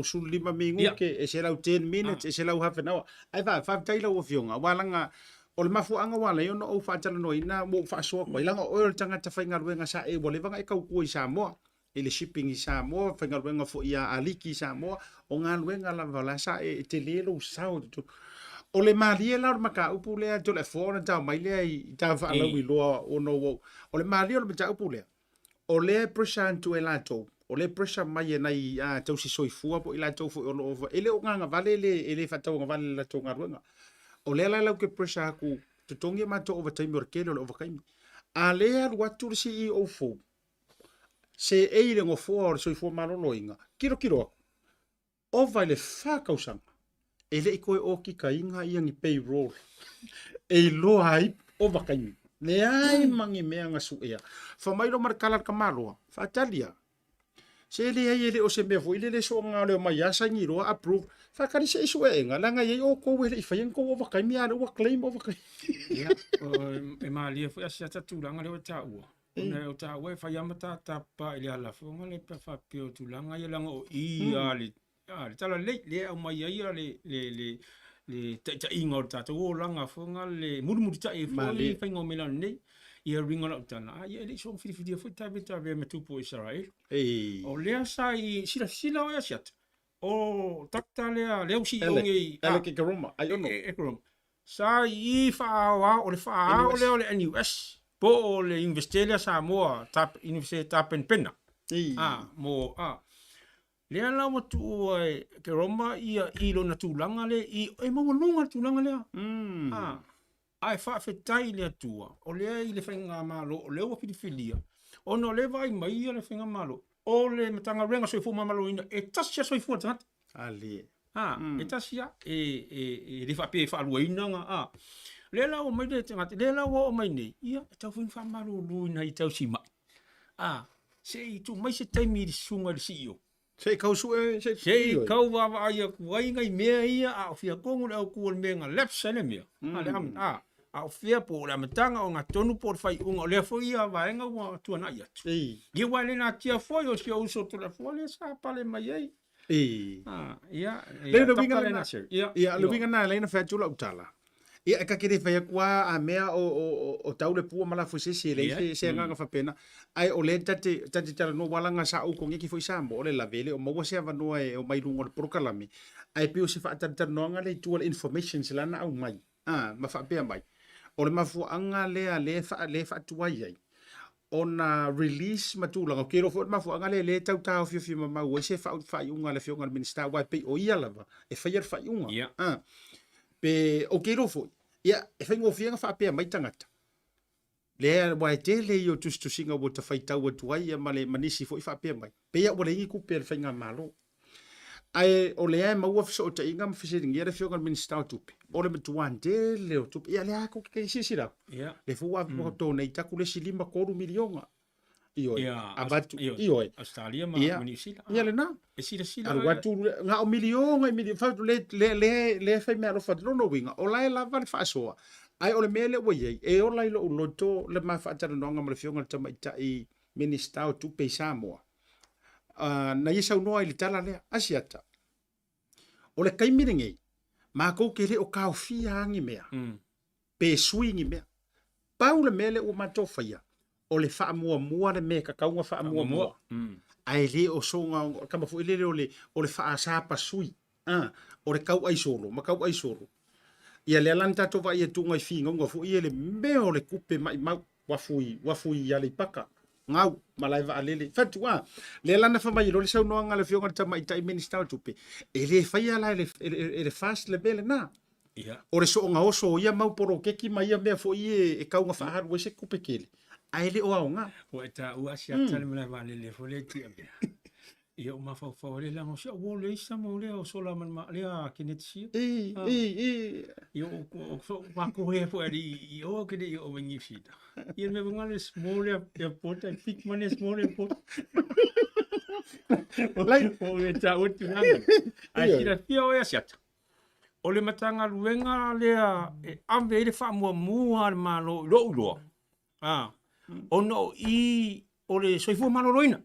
sul 5 mingu ke ese lau 10 minutes ese lau half an hour ai fa tai lau fionga walanga o le mafu anga wala yo no fa tala no ina mo fa so ko ilanga o tanga ta fainga ruenga sa e bole vanga e kau ko I Samoa ele shipping I Samoa fainga ruenga fo ia aliki Samoa o nga ruenga la vala sa e te lelo sao O le malia la maka upu lea Toleafoa na tau mai lea I tau whaalau I loa o no wau. O le malia o le maka upu lea. O le pressure antu e lato. O le pressure mai e nai tau si soifua po I lato fo ono ova. Ele o nganga vale ele whatau ngā vale lato ngā ruenga. O lea la lau ke pressure aku tutongi mato over time or kele o le overkaimi. A lea watu le CEO fo. Se eile ngofoa o le soifua marolo inga. Kiro. O vai le whakausanga. Ele I koe o ki ka inga I angi payroll. E loa ai o wakaimi. Le ai mangi mea nga su ea. Whamairo marakalar ka maroa. Whatalia. Se ele ai ele o se mea fo. Ile le so ngā leo mai asa ngi roa approve. Whakari se isu e nga. Langa iei o koe ele I whaiang ko o wakaimi. Ale ua claim o wakaimi. Ia. E maa lia fo asi ata tūlanga leo ta ua. Ona o ta ua e whaiamata tapa ili ala fo. Nga le pa whapio tūlanga I langa o I ale. Le tala le au mai ia le ta inga o tata o langa fonga le murumuri ta e fo le whainga o mela nei ia ringa la utana ia le so whiwhidia fo ta ve me tupo Israel o lea sa I sila o ia siat o takta lea leo si onge ele ke karoma ai ono karoma sa I whaawa o le whaawa o leo le NUS po o le Universitalia Samoa University Tapen Pena mo Lea la watu o ke roma ia ilo na tūlanga le e mawalunga tūlanga lea. Ai whaafetai lea tua. O lea I le whainga malo, o lea wapirifilia. O no le vai mai ia le whainga malo. O le matanga renga soifua mamalo ina, e tasia soifua tangata. Ali. e tasi ia e le whape whaaluaina nga le la o mai le tangata le la o mai nei ia e tau whin whamarulu na I tau si mai se I tu mai se taimi le sunga le CEO Se kau su se kau wa ia kuai ngai mea ia a fia kongu le au kuol mea nga lapsa le mea le am a fia po la matanga o nga tonu por fai unga le fo ia vaenga wa tuana ia tu ia wale na tia foi o sia uso Toleafoa le sa pale mai ai ia le no vinga na ia le vinga na le na fa tula utala ia ka kere fa kwa a mea o taule pu mala fo se le se nga fa pena ai o le tate tala no wala nga sa u ko ngi fo sa mo le la vele o mo se va no e o mai lungo le prokalami ai pe o se fa tata no nga le tu information se la na au mai ma fa pe mai o le mafu anga le fa tuai ai ona release matula o kero fo mafu anga le tau fio ma o se fa unga le fio nga minister wa pe o ia lava e fa fa unga pe o kero fo ia e fa ngo fia fa pe mai tangata le wa te le yo tu singa wo te fa tau tuai ia male manisi fo fa pe mai pe ia o le ngi ku pe fa nga malo ai o le ai mau so te inga mfisi ngira fio nga minister tupi o le mtuan de le tupi ia le ako ke sisira le fu wa mo to nei taku le silima ko milionga io abatu io Australia ma New Zealand ia le na e sila al watu nga o milionga fa le fa me alo fa no winga o lai la va fa so ai o le mele wo ye e o lai lo loto le ma fa tana no nga mo fio nga tama I minister tupi Samoa na isa no ai tala le asiata o le kaimiringi ma ko kele o ka fia ngi mea pe swingi mea paula mele o matofia o le fa mua le me ka kaunga fa mua ai le o songa kama fu ile o le fa sa pa sui o le kau ai solo ma kau ai solo ia le lanta to vai e tunga finga ngo fu ile me o le kupe mai wafui ya le paka ngau malai va alele fatua le lana fa mai lo le sau no nga le fionga tama I minister tupe e le fa ia la le fast le bele na o le so nga oso ia mau poro keki mai ia me fo e kaunga fa har we se kupe kele ai le o nga o eta u asia tale mala va le fo le ti abia ia o ma fa le la mo se o le isa mo le o so la man ma le a kinetsi ia o ma ko he fo ali o ke de o vengi fita ia me ngale small ya pota pick man small pot like o eta o tu nanga ai tira fia o asia o le matanga luenga le e ave le fa mo ma lo o no o le soifu maloroina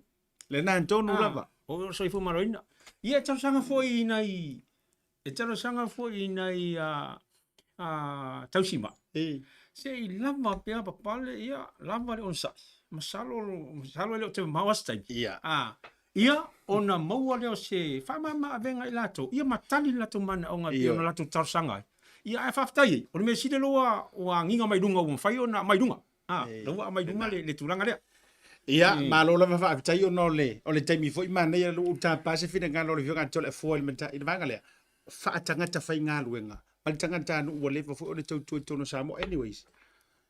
le na tonu lava o soifu maloroina ia tau sanga foi nai e tau sanga foi nai tausima se lava pe apa pale ia lava le onsa masalo le te mawastai ia ona maua le se fa mama venga ilato ia matali lato mana onga ia na lato tau sanga ia e faftai o me sile loa o nginga mai dunga o fai ona mai dunga loa mai dunga le tulanga le ia malo la fa tai o no le o le taimi foi mana ia lu ta pase fina ngalo le vionga tole foi menta I vanga le fa tanga ta fai ngaluenga al tanga ta no le fo o le tu no samo anyways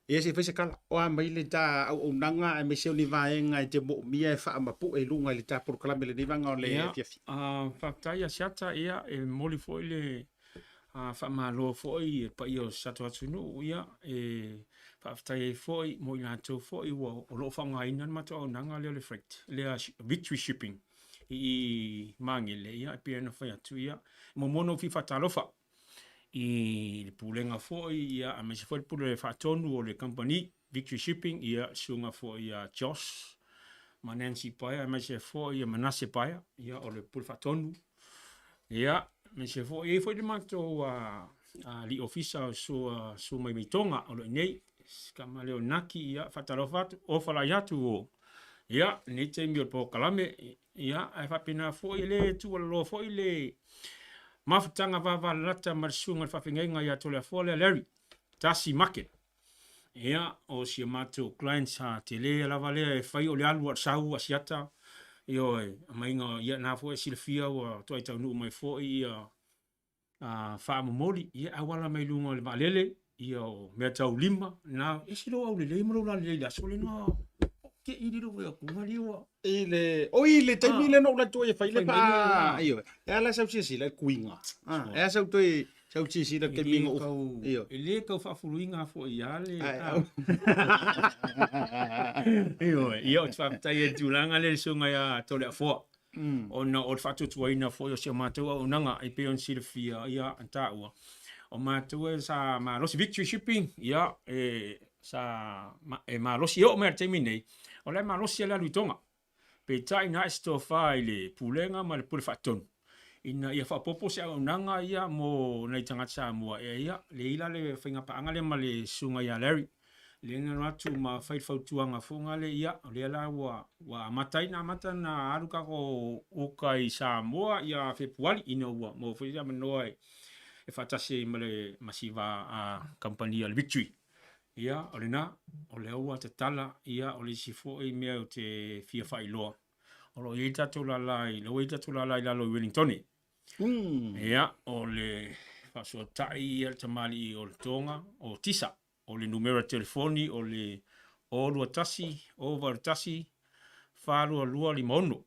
ia se fese kala o mai le ta o nanga me se ni vaenga te mo mia fa ma pu e lunga le ta por kala me le vanga o le fiafi fa tai siata ia e moli foi le fa malo foi pa io sato atsuno ia e fa tai foi mo ina to foi o lo fa ngai nan ma to nanga le freight le victory shipping I mangile ia pe no fa tu ia mo mono fi fa talofa I le pulenga foi ia a me se foi pule fa tonu o le company victory shipping ia sunga foi ia Josh manensi paia me se foi ia manase paia ia o le pule fa tonu ia me se foi le mato li ofisa su mai mitonga o le nei kama leo naki ia fatalofa o fala yatu o ia ni te mi po kalame ia ai fa pina foi le tu lo foi le mafutanga va lata marsunga fa finga ia Toleafoa le Larry Tasi Market ia o si mato clients ha tele la vale e fai o le alu sau asiata io mainga ia na foi silfia o toi tau nu mai foi ia fa momoli ia awala mai lunga le valele ia o me tau lima na isilo au le mo la le la sole no ke i diro we ku mali wa ile taimi le no la to e fai le Fai pa mele, iyo ya la sa si la kuinga ya sa to sa si la ke mingo iyo ele ka fa furuinga fo ia le ia o fa tai tulanga le sunga ya Toleafoa ona o fa tu tuaina fo yo se matua o nanga i pe on silfia ia anta ua o matua sa ma los victory shipping ia sa ma los yo mer termine o le ma los la lutonga pe tai na sto fa ile pulenga ma le pul faton ina ia fa popo se o nanga ia mo nei tanga Samoa ia le ila le finga pa angale ma le sunga ya Larry le nga tu ma fai fautuanga funga le ia le la wa matai na mata na aruka ko o kai Samoa ia Februari ina wa mo foi ya menoi e fatase male masiva a company al victory ia olena o le ua te tala ia o le sifo e mea o te fia fai loa o lo ita tu la lai la lo Wellington ia o le faso tai ia te mali o le tonga o tisa o le numero telefoni o le o tasi over tasi falu lua limono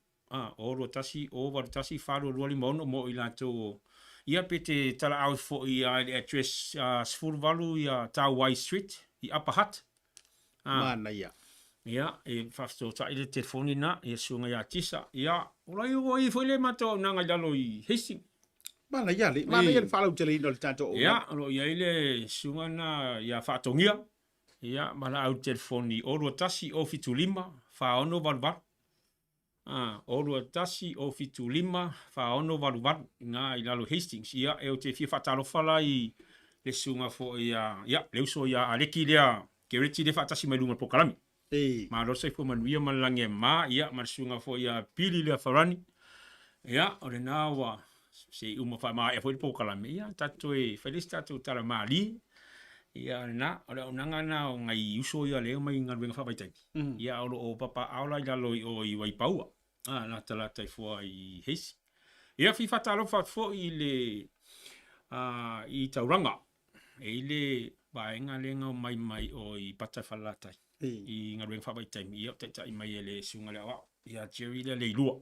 o tasi over tasi falu lua limono mo ila to ia pete tala au fo ia address sfur valu ia Tautai Street i Upper Hutt mana ia ia e fasto ta ile telefoni na ia sunga ia tisa ia ola i foi le mato nanga jalo i Hastings mana ia fa lau tele no tanto ia lo ia ile sunga na ia fatongia ia mala au telefoni o tasi o fitulima fa ono valvar o tasi o fitulima fa ono valvar na ila lo Hastings ia e o te fi fatalo fala i le sunga fo ia le uso ia aleki lea ke reti le fatasi mai lunga pokalami ma lo sai fo manuia malange ma ia ma sunga fo ia pili le farani ia o le nawa se uma fa ma e fo pokalami ia tatu e felista tu tala mali ia na o le onanga na o ngai uso ia le mai ngalwenga fa baitai ia o papa aula ia lo o i waipaua na tala tai fo i hesi ia fi fatalo fa fo i le i tauranga e le baenga lenga mai o i pata falatai i ngalwenga fa baitai ia tai mai le sunga le wa ia Jerry le lua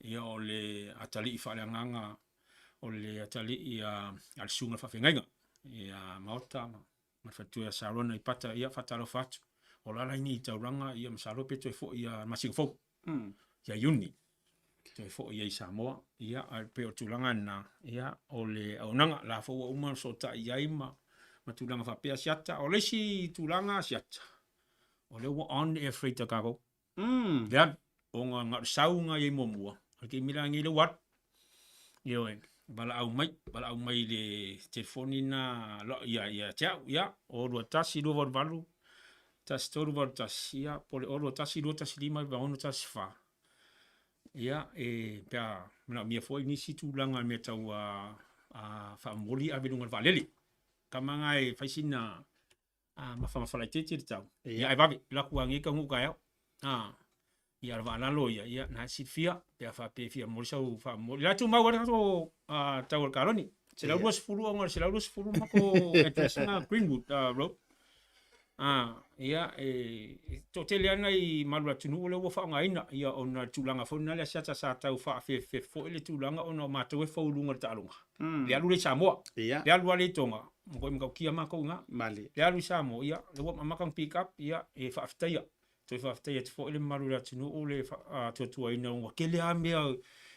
ia o le atali i fa le nganga o le atali ia al sunga fa fengainga ia Maota ma fatua sarona i pata ia fatalo fatu o la ni tauranga ia masalo peto fo ia masing fo ia uni te fo ia i Samoa ia al pe o tulanga na ia o le onanga la fo uma so ta ia ima ma tulanga fa pe siata o le si tulanga siata o le on air freight kago ya o nga saunga i momua ke milangi le wat yo bala au mai le telefoni na lo ia cha ia o lo tasi do valu tas todo valu tasi ia pole o lo tasi do tasi lima va ono tasi fa ia pa na mia foi ni situlanga me tau fa moli a velunga valeli kamanga e faisina ma fa fala tete tau ia ai vavi la kuangi ka nguka ia ia va la loia ia na sifia pe fa pe fia moli sau fa moli la tu ma wa to tau kaloni se la lus fulu ngor se la lus fulu ma ko etesna Greenwood road ia to teliana i malua tunu le wo fa ngaina ia ona tulanga fo na le sa tau fa fe fo le tulanga ona ma to fo lunga talunga le alu le Samoa le alu le tonga mo ko kia ma ko nga mali le alu Samoa ia le wo ma kan pick up ia e fa aftaia to fa aftaia fo le malua tunu le to to ina ngo ke le amea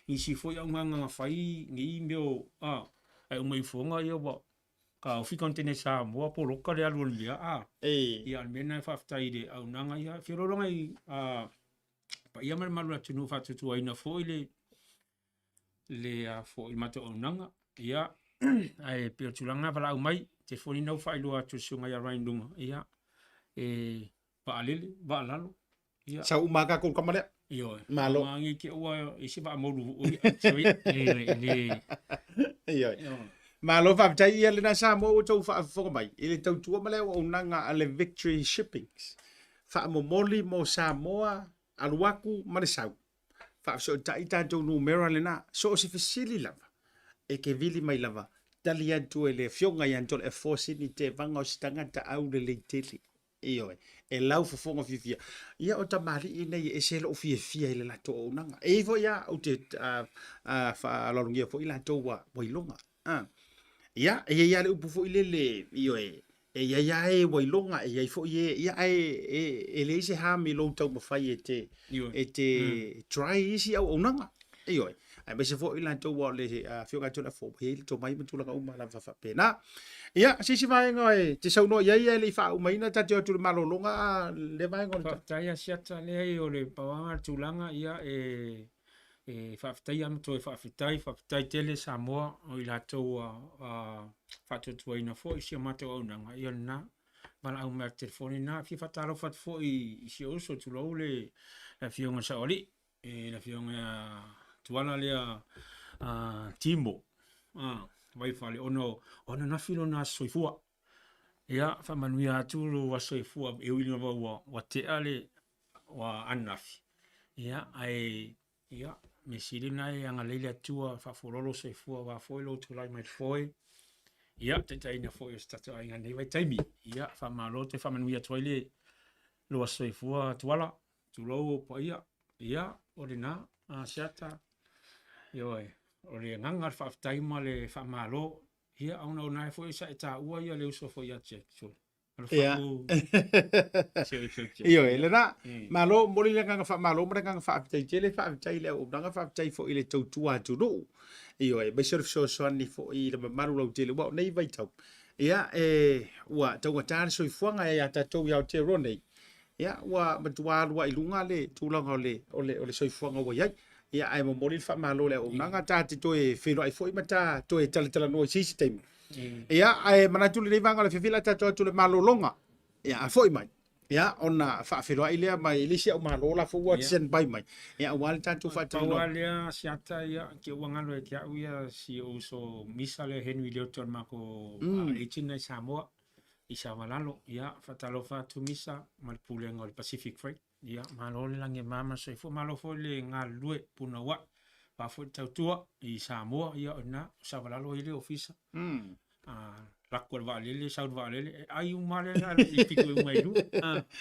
i si fo ia nga fai ngi meo ai mai fo nga ia ba ka fi kontene Samoa po loka le alu ia ia mena fa aftai de au nanga ia firoronga i pa ia mar malu tunu fa tu ina fo le fo i mato au nanga ia ai pe tulanga vala au mai te fo ni no fa i lo atu sunga ia raindunga ia pa alele va lalo ia sa umaga ko kamale iyo malo mangi ke wa isi ba modu so iyo malo fa tai ia le na Samoa o tau fa fo mai ile tau tua male o nanga ale victory shippings fa mo moli mo Samoa aluaku ma le sau fa so tai tanto numero le na so si fisili lava e ke vili mai lava tali atu ele fionga ia Toleafoa Sini Tevaga o stanga ta au le tele Iyo e lau fofonga fifia. Ia o tamari ina e se lo fia ile la to nanga. E vo ia o te fa alongia fo ila to wa wailonga. Ia ia le upu fo ile iyo ia e wailonga ia fo ia e le se ha mi lo tau mafai e te try isi au nanga. Iyo ai me se fo ila to wa le fio ga to la fo he to mai mutula ka uma la fa pena. Ia, sisi vai ngoi, te sau no ia le fa umaina ta te tu malolonga le vai ngoi. Whaftai a siata le o le pawanga tūlanga ia e whaftai am to e whaftai tele Samoa o i latou whatutua ina fo i sia matau au nanga ia na mala au mea telefoni na fi whataro what fo i sia uso tulau le fionga saoli la fionga tuala lea timo vai fale ono na filo na soifua ia fa manuia atu wa soifua e wili wa te ale wa anafi ia ia me sili na e anga leile atua fa fololo soifua wa foilo tu lai mai foi ia te taina foi statu ai ngani vai taimi ia fa malote fa manuia toile lo soifua tuala tulo po ia orina siata Ioi, o le nganga whaftaima le whamalo, ia au nau nai fo isa e tā ua ia le uso fo ia tse. Ia. Ioi, le na, malo, mori le nganga whamalo, mora nganga whaftai tele, whaftai le au nanga whaftai fo i le tautua atu no. Ioi, me sort of so soani fo i le maru lau tele, wau nei vai tau. Ia, ua, tau atare so i fuanga e ata tau iau te ronei. Ia, ua, matua alua i lunga le, tūlanga o le so i fuanga ua iai. Ia ai mo mori fa malo le o nanga tati to e felo ai foi mata to e tala no system. Ia ai mana tu le vanga le fila tata to le malo longa. Ia foi mai. Ia ona fa felo ai le mai lisi o malo la fo what sen bai mai. Ia wal tatu fa tano. Wal siata ia ke wangalo e kia uia si o so misale Henry Leoton mako ichina Samoa. Isa malalo ia fatalo fa tu misa mal pulengo le Pacific Freight. Ia malo le lange mama so fo malo fo le ngalue puna wa pa fo tautua i Samoa ia ona sa valalo ile ofisa lakwa valele saud valele ai umale i piku mai lu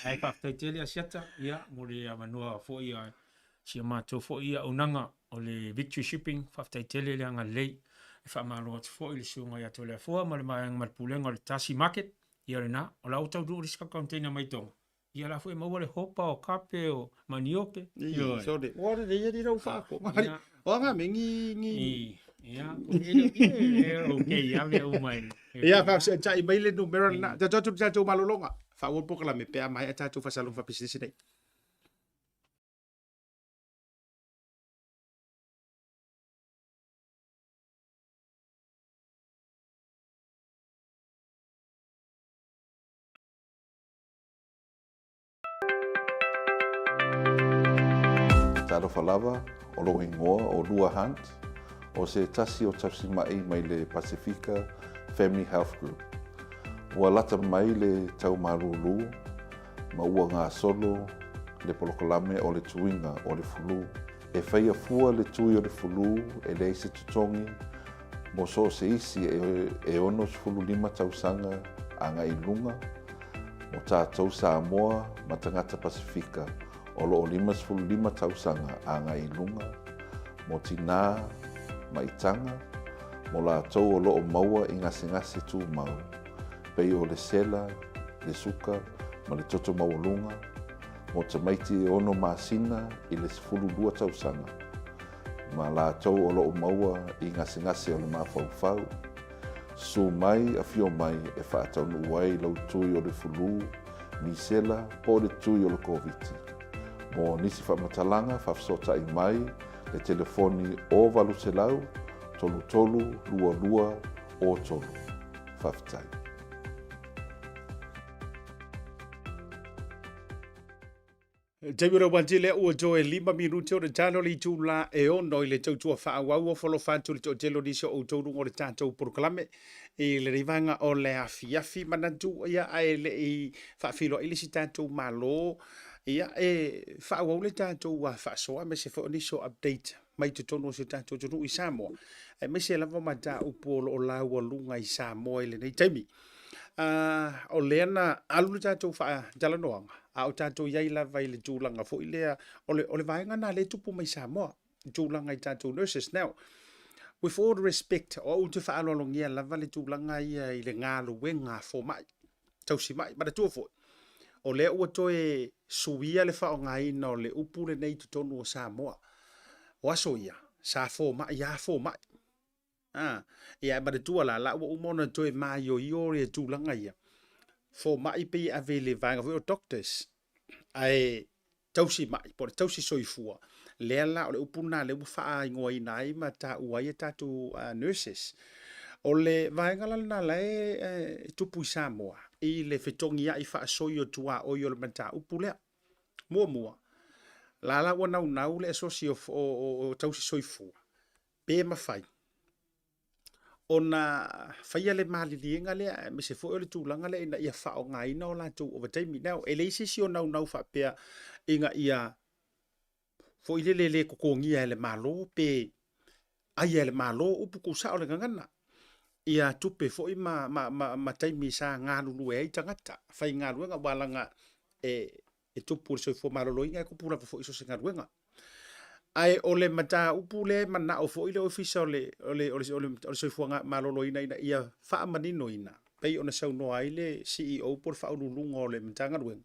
ai pa tele asiata ia mole amanua fo ia si mato fo ia onanga o le Victory Shipping fa tele le anga lei fa malo fo ile sunga ia Toleafoa mal mai mal pulenga le Tasi Market ia na o la auto du riska container mai tonga ia la foi mau le hopa o kape o manioke ia so de ora de ia dira ufa ko o nga mingi ia o okay ia me o mai ia fa se chai mai le numero na ta tu malolonga fa wo pokala me pe mai ta tu fa salon fa pisisi dei Talofa lava o lo ingoa o lua hunt o se tasi o tasi mai le Pacifica Family Health Group. Ua lata mai le tau marulu ma ua ngā solo le polokalame o le tuinga o le fulu. E whaia fua le tui o le fulu e le isi tutongi mo so se isi e ono fulu lima tausanga a ngā ilunga mo tātou Samoa ma tangata Pacifica o lo limas fulu lima tausanga a ngā ilunga, mo tina, maitanga, mo la tau o loo maua i ngase tu mau, pei o le sela, le suka, ma le toto maulunga, mo tamaiti e ono masina i le fulu lua tausanga, ma la tau o loo maua i ngase o le mafau, su mai a fio mai e whaatau nuai lau tui o le fulu, mi sela, po le tui o le koviti. Mo nisi whamatalanga whafsota i mai le telefoni o valutelau tolu lua o tolu. Whaftai. Taimura wantile ua joe 5 minuti o le tano li tūla e ono i le tautua whaawau o wholo whantu le tōtelo nisi o tauru o le tātou porokalame i le rivanga o le afi manatu ia ai le i whaafilo i le si tātou malo ia whaawau le tātou wa whaasoa me se whaoniso update mai te tono se tātou tonu i Samoa. Me se lava mata upolo o lau o lunga i Samoa i le nei taimi. o lea na alu tātou wha jala noanga. O tātou iai la vai le tūlanga fo i lea, o le vaenga na le tupu mai Samoa, tūlanga i tātou nurses. Now, with all the respect, o te wha alolongia la vai le tūlanga i le ngālu wenga fo mai, tausi mai, mara tua fo. O lea ua toe suia le wha o ngai na o le upu le nei tutonu o Samoa. O aso ia, sa fo mai, ia fo mai. Ia mara tua la ua umona toe mai o iore tūlanga ia. Fo mai pe ave le vaenga fo o doctors. Ai tausi mai, po tausi soifua. Lea la o le upuna le ufa ingoa inai ma ta uai tatu nurses. O le vaenga la na lai tupu i Samoa. I le fetongi ia i wha soi o tua o le mata upulea. Mua. La ua nau le asosi o tausi soifua. Pe mawhai. Ona whaia le malilienga lea, me se fo o le tūlanga le ina ia whao ngai na o lātou o vataimi. Nau, e leisi si o nau whapea inga ia fo ile le kokongia ele malo pe ai ele malo upu kusa o le ngangana. Ia tupe fo i ma taimi sa ngā lulu e ai tangata. Whai ngā luenga walanga e tupu le soifo malolo inga e kupura fo iso se ngā luenga. Ai o le mata upu le mana o fo ile ofisa o le soifua malolo ina ia wha manino ina. Pei ona sau noa ile CEO por wha ululunga o le matanga ruenga.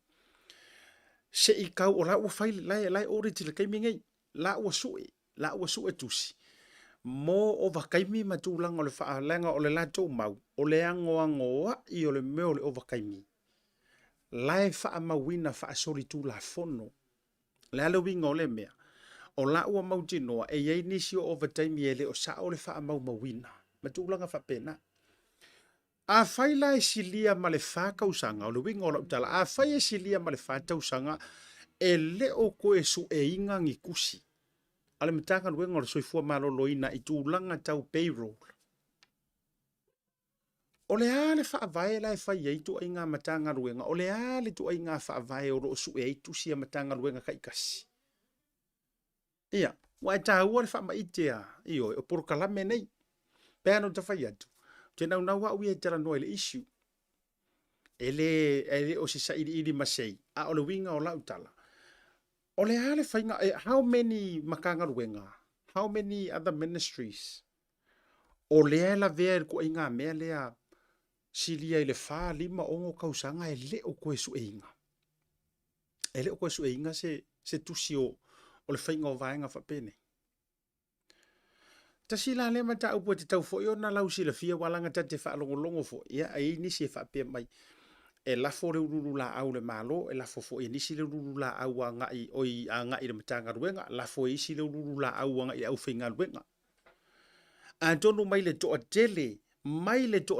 Se I kau o la ua whai lai ori tila kaimingei. La ua sue tusi. Mo o wakaimi matulanga o le wha langa o le lato mau. O le angoa I o le meo le o wakaimi. Lai wha mawina wha sori tu la fono. Le alo winga o le mea. O la ua mautinoa e iei nisi o overtime ele o sa o le wha mawina. Matulanga wha pena. A whai la e silia ma le wha kausanga o le winga o la utala. A whai e silia ma le wha tausanga e leo koe su e inga ngi kusi. Ale matanga luenga o le soifua maloloina I tūlanga tau payroll. O le ale wha vai la e whai e tu inga matanga luenga. O le ale tu inga wha vai o lo su e tu sia matanga luenga kaikasi. Ia, wa ta ua le wha maitea io o por kalame nei. Pēno ta whai atu. Te nau wa ui e tera noe le issue. Ele o si sa ili masei. A o le winga o lautala. O le ale whainga, how many makanga ruenga? How many other ministries? O lea la vea ko inga mea lea silia I le wha lima ongo kausanga e leo koe su e inga. E leo koe su e inga se tusi o le whainga o vaenga whapene. Ta sila le mata upo te tau fo I ona lau sila fia walanga tate wha longo fo. Ia ai nisi e whapea mai. E lafo re ururu la au le malo, e lafo fo e nisi le ururu la au a ngai oi a ngai le matanga ruenga, lafo e isi le ururu la au a ngai au whainga ruenga. A tonu mai le toa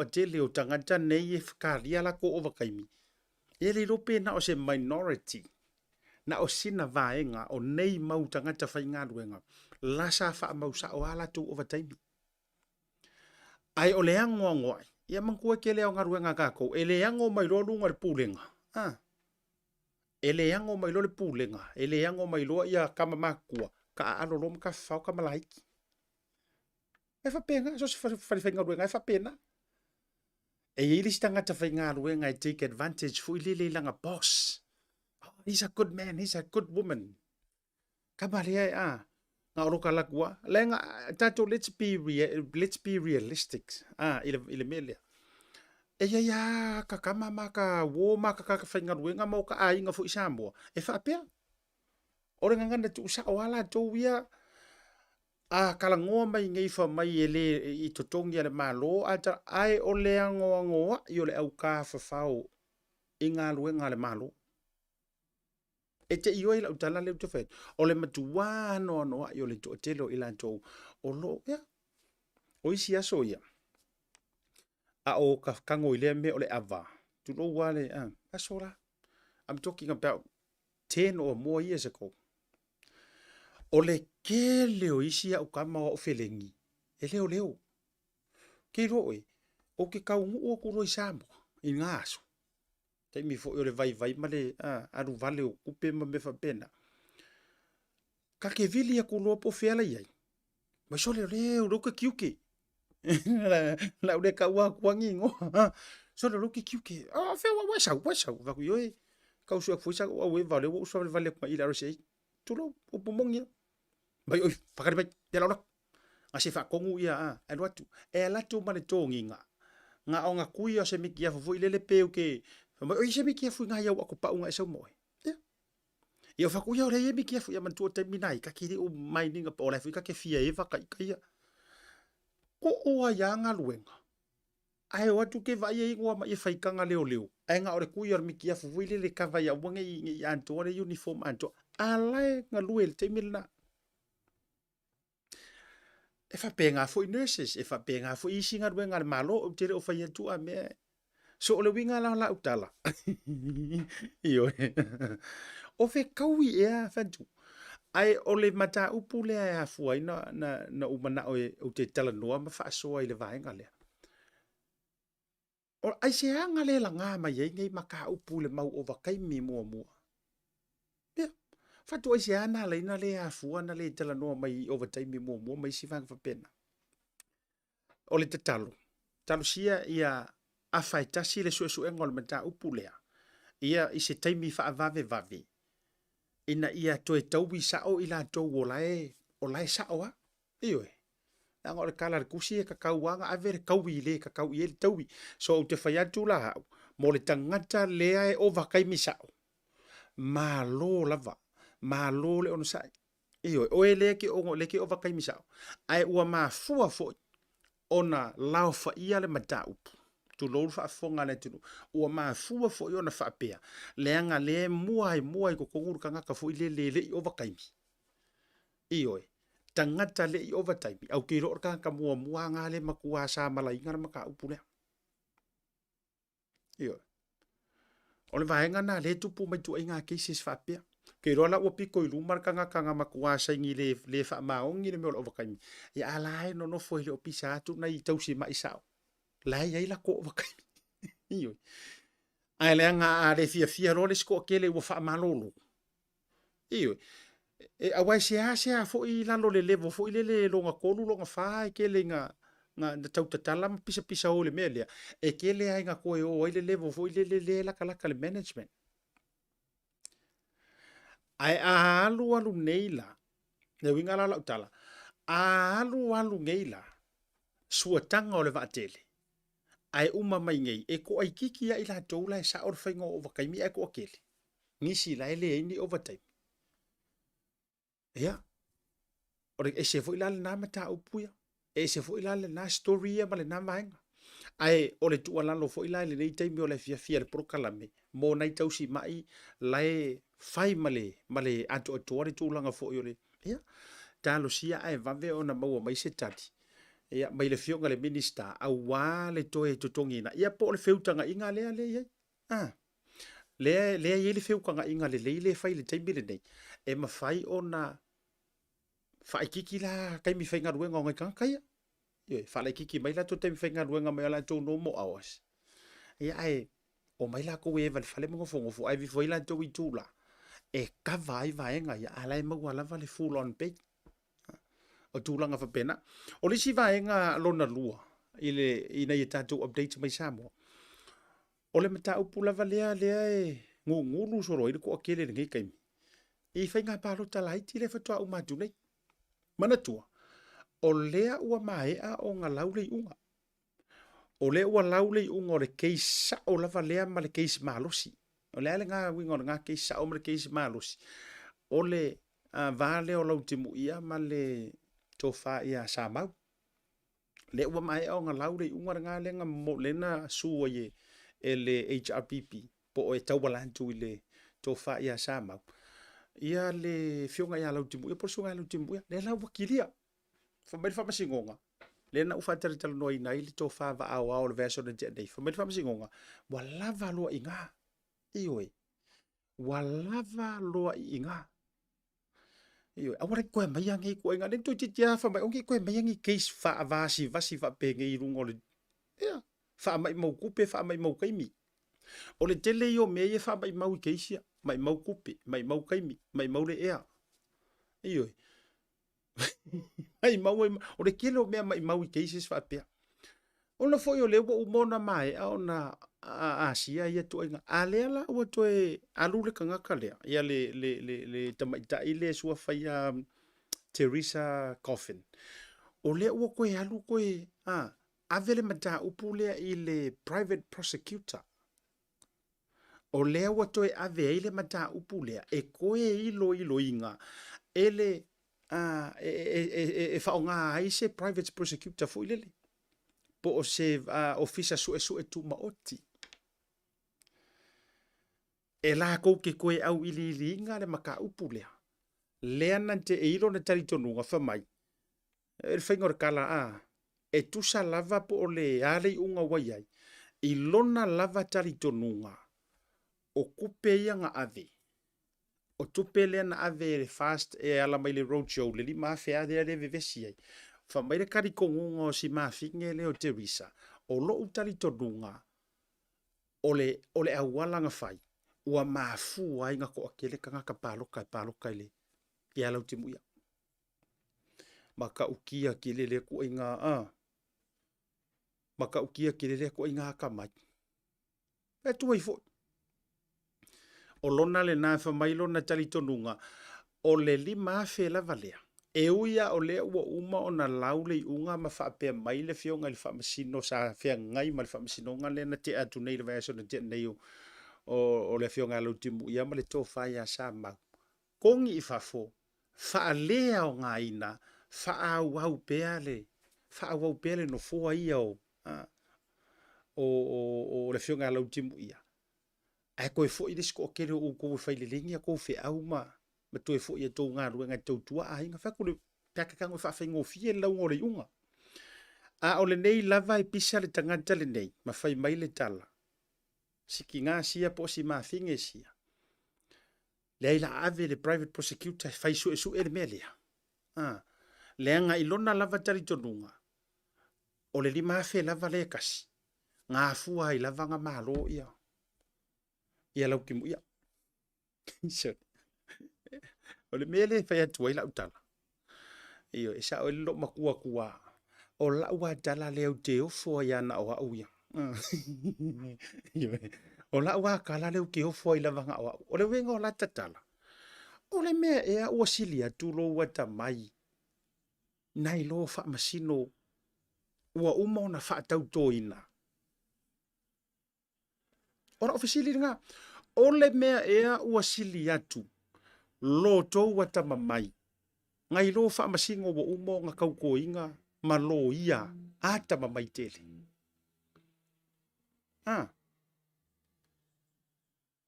tele o tangata nei e whakaria la ko o wakaimi. E le rope na o se minority, na o sina vaenga o nei mau tangata whainga ruenga, lasa wha mau sa o ala tu o wataimi. Ai o le angoa ngoai. Ia mangkua ke leo ngā ruenga kako. E le ango mai loa lunga le pūlenga. E le ango mai loa le pūlenga. E le ango mai loa ia kama makua. Ka alo loma ka whao ka malaiki. E whapenga. So se whariwhainga ruenga. E whapena. E ilis tangata whainga ruenga e take advantage fu ili langa boss. Oh, he's a good man. He's a good woman. Ka malea Nga oroka lakua. Lenga tato let's be realistic. Ile melea. E ia kakama maka wo maka kaka whainga ruenga mau ka ainga fu I Samoa. E whapea. Ore ngangana tu usa o ala tau ia a kalangoa mai ngai wha mai ele I totongi ale malo ata ai o le angoa I o le au ka whawhau I ngā ruenga ale malo. E te ioi la utala leo te whaet. O le matua no I o le toa telo I lantou. O lo, ia. O isi aso ia. A o ka kango I lea me o le ava. Tu lo wale, aso la. I'm talking about 10 or more years ago. O le ke leo isi au kama o whelengi. E leo. Ke roe. O ke kaungu o kuro I Samoa. I ngā aso. Te mi fo o le vai male aru vale o kupe ma me whapena. Ka ke vili a kuloa po whiala iai. Ma so leo roka kiuke. la ule ka wa kwangi ngo so lo ki ki fe wa sa va ku yo ka usu fu sa wa we vale wo so vale kwa ila ro sei tu lo o pomongi bai oi pakari bai de la a se fa kongu ia a lo tu e la tu mane tongi nga o nga kuia se miki fu ile le pe ke ma oi se miki fu nga ya wa ko pa unga so mo ia fa ku ia re miki fu ia man tu te minai ka ki o mai ninga po la fu ka ke fia e va ka ia ko o ya nga luenga ai watu ke vai e ngwa ma e fai kanga leo ai nga ore kuia miki fu ile le ka vai a wanga i anto ore uniform anto ala nga luel te milna e fa penga fo nurses e fa penga fo i singa ruenga malo o tere o fa tu a me so le winga la utala io o fe kawi e a fa tu ai o le mata upule a fu ai na umana o te tala noa ma fa so ai le vaenga le o ai se anga le la nga ma ye ngai maka upule mau o va kai mi mo fa tu ai se ana le na le a fu ana le tala noa mai overtime mo mai si fa pena o le talo sia ia a fai tasi le su engol mata upulea ia i se taimi fa vave ina ia to e tau sa o ila to o lai sa o io na ngol kala kusi e ka kauanga a ver kaui le ka kau i tau so o te fai atu la mo le tangata le ai o vakai mi sa ma lo lava ma lo le ono sai io o ele ke o vakai mi sa ai ua ma fua foi ona lao fa ia le matau tu lo fa fonga le tu o ma fu fo yo na fa pe le anga le muai ko kongur kanga ka fo le o va kaimi io tangata le o va tai au ki ro ka mua nga le makua sa mala inga maka upule io o le vaenga na le tu pu mai tu inga ke sis fa pe ke ro la o piko i lumar kanga makua sa ngi le fa maongi le me o va kaimi ya ala no fo le o pisa tu na i tau si mai sao la ia la ko vakai io ai le nga a le fia ro le sko ke le wo fa malolo io e a wai se fo i la lo le levo fo i le lo nga kolu lo nga fa ke le nga tau tatala pisa o le mele e ke le ai nga ko e o le levo fo i le la kala le management ai alu neila le winga la utala alu neila suatanga o le vatele ai uma mai ngai e ko ai kiki ya ila toula e sa or faingo o vakai mi e ko akele nisi la ele ni overtime ya ore e se foi la na mata upuya e se foi la na story ya male na manga ai ole tu ala lo foi la le nei time ole fia le prokalame mo nai tausi mai lai fai male ato ore tu langa foi ole ya talo sia ai vave ona mau mai se tati ia mai le fionga le minister au wa le toe totongina ia po le feutanga inga le le le feukanga inga le fai le taimi le nei e ma fai ona fai kiki la kai mi fainga ruenga ngai kan kai ia fa le kiki mai la to taimi fainga ruenga mai la to no mo awas ia ai o mai la ko e val fale mo fo ai vi foi la to itula e ka vai nga ia ala e mo wala vale full on page o tūlanga fa pena. O lisi vaenga lona lua ile ina i tātou update mai Samoa. O le mata upula valea lea e ngulu soro i ko akele ngai kaimi. I whainga pālo talai ti le fatua o matu nei. Manatua. O lea ua maea o ngā laulei unga. O lea ua laulei unga o le keisa o lava lea ma le keisi malosi. O lea le ngā winga o ngā keisa o ma le keisi malosi. O le vale o lau timu ia ma le tofa ia Samoa. Le ua mai o nga laure unga nga le nga mo lena sua ye ele HRPP po e taubalantu i le tofa ia Samoa. Ia le fionga ia lau timu ia por sunga lau timu ia le lau wakilia. Famari fa masingonga. Le na ufa tari talo noi na ili tofa va au le verso de jendei. Famari fa masingonga. Wa lava loa inga. Ioi. Wa lava loa inga. Iyo, awara koe mai angi koe nga nento titia fa mai ongi koe mai angi case fa vasi fa penge i rungo le. Ya, fa mai mau kupe fa mai mau kaimi. O le tele yo me ye fa mai mau case mai mau kupe, mai mau kaimi, mai mau le ea. Iyo. Ai mau o le kilo mea mai mau I cases fa pea. Ona foi o le ua umona mai a ona a sia ia tu inga. A lea la ua toe alu le kangaka lea. Ia le tamaita I le sua fai Teresa Coffin. O lea ua koe alu koe avele mata upu lea I le private prosecutor. O lea ua toe ave ai le mata upu lea. E koe ilo inga. Ele e whaonga ai se private prosecutor fu ilele. Po o se ofisa su tu maoti. E la kou ke koe au ili inga le maka upu lea. Lea nante e ilo na taritonunga whamai. E whaingor kala e tusa lava po o le ale unga waiai. I lona lava taritonunga. O kupe ia nga ave. O tupe lea na ave le fast e ala mai le roadshow. Le li maafe ade le vevesi ai. Whamai le karikongunga o si maafinge le o Teresa. O lo utari tonunga. O le awalanga fai. Ua maafu ai nga ko akele kanga ka paloka ile. Ia lau timu ia. Maka ukia kile le ku inga Maka ukia kile le ku inga kamai. E tuai fo. O lona le na whamailo na tali tonunga. O le li maafe la valea. E uia o lea ua uma o na laule unga ma whaapea mai le fionga le whaamasino sa whea ngai ma le whaamasino nga le na te atu nei le vaeso na te nei o le fionga lau timu ia ma le tō whaia sa mau. Kongi I whafo, whaalea o ngā ina, whaau pea le no fua ia o le fionga lau timu ia. Ai koe fo I desko o kere o koe whailelengi a koe whi au ma toe fo ia tō ngā rua ngai tau tua a hinga whakure pēkakango whawhai ngofie lau ngore unga. A o le nei lava I pisa le tangata le nei, ma whai mai le tala. Siki ngā sia po si maa whinge sia. Le aila ave le private prosecutor whai su e le mea lea. Le anga ilona lava tari tonunga. O le li maafe lava le kasi. Ngā fua I lava ngā malo ia. Ia lau kimu ia. O le mele fai atu ai lau tala. Iyo, isa o le lo makua kua. O lau a tala leo te ofo ia na o au ia. O lau a kala leo ke ofo ai lava ngā o au. O le wenga o la tatala. O le mea ea ua sili atu lo ua tamai. Nai lo wha masino. Ua uma na wha tau tō ina. Ora ofisili ngā. O le mea ea ua sili atu. Lo tō wata mamai. Ngai lo wha masingo wa umo ngā kauko inga. Ma lo ia. Ata mamai tele.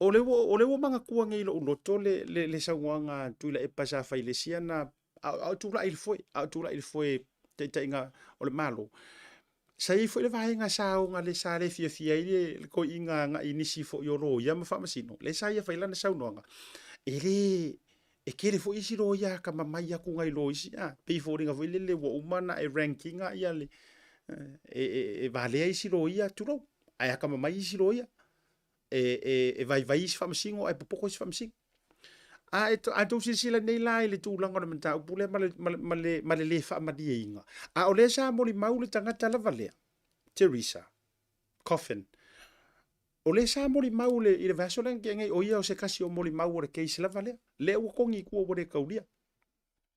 O lewo manga kua ngai lo uloto le saunga tuila e pasa whai le siana. Au tula il foe. Te inga o le malo. Sai foi le vai nga sao nga le sa le fia ile ko inga nga inisi fo yolo ya ma fa masino. Le sa ia fai lana sau noanga. Ele e kere fo isi ro ya ka mamai ya ku ngai lo isi pe fo ringa fo le wo umana e ranking ia le e vale isi ro ia tu ro ai ka mamai isi ro ia e vai isi fa masingo ai popoko isi fa masingo a to si la nei lai le tu langa na ta pule male le fa madi inga a o le sa mo li maule tangata la vale Teresa Coffin o le sa mo li maule I le vasolen ke ngai o ia o se kasi o mo li maule ke isla vale le o kongi ku o le kaulia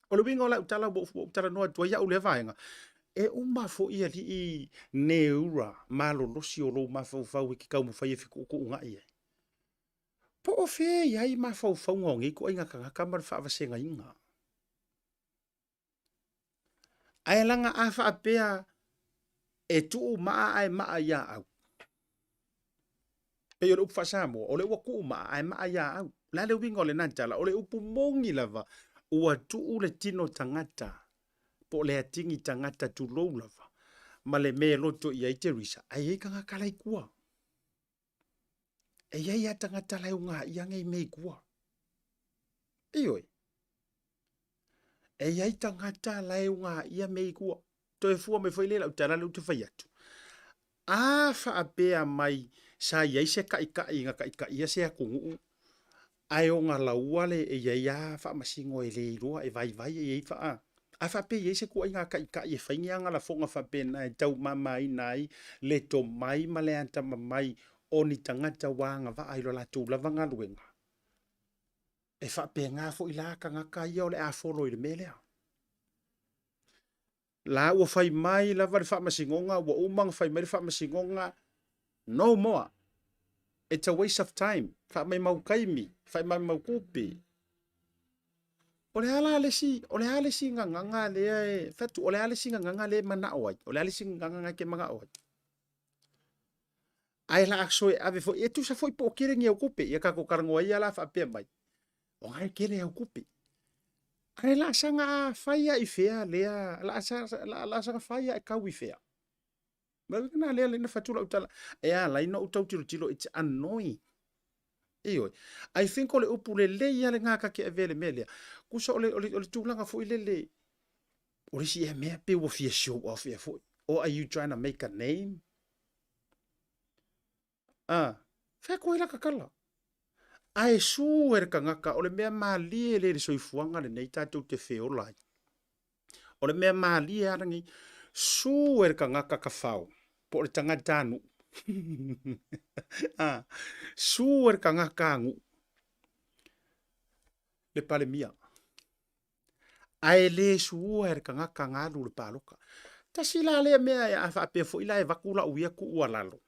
o le winga la utala bo tara no to ia o le vaenga e uma fo ia li neura malo lo si o lo ma fo ki ka mo fa fi ku nga ia po o fe ia I ma fo ngongi ko inga ka kamar fa va senga inga ai langa a fa apea e tu ma ai ma ia au pe yo upa samo o le waku ma ai ma ia au la le winga o le nantala o le upu mongi lava ua tu le tino tangata po le atingi tangata tu lo lava ma le me loto ia I Teresa ai e kanga kalai kua e ia tangata lai unga ia ngai mei kua ioi e ia tangata lai unga ia mei kua to e fua me foi le la utala le utu fai atu a fa apea mai sa ia se ka ia se akungu ai o nga laua le e ia fa masingo e le roa e vai e fa A fa pe se ko inga ka e fainga nga la fonga fa pe na tau mama nai le to mai ma le anta mai o ni tangata wanga va ai lo la tu la vanga luenga. E fa pe nga fo ila ka nga ka yo le a folo i le mele. La ua fai mai la va fa masingonga wa umang fai mai fa masingonga no more. It's a waste of time. Fa mai mau kaimi, fa mai mau kupi. Ole ala le si nga le fatu ole ala si nga le mana oi. Ole ala si nga ke manga oi. Ai la akso ave fo e tu sa foi po kere ngi okupe ia ka ko karango ia la fa pe mai. O ngai kere okupe. Ai la sanga faia i fea lea la sanga faia e kau i fea. Ma na le na fatu la utala. E ala ino utau tiro it's annoying. Iyo. I think ole upule le ia le ngaka ke evele melia. Kusa ole tulanga fo ile. Ole si e mea pe wo fia show off e fo. Or are you trying to make a name? Fa ko ila kakala. Ai su ka ngaka ole mea mali le soifuanga le nei tatou te feo lai. Ole mea mali arangi su ka ngaka ka fao. Po le tanga tanu. Su ka ngaka ngu. Le pale mia. Ai le su ka ngaka ngalu le paloka. Tasi la le mea ya fa pe fo ila e vakula uia ku ualalo.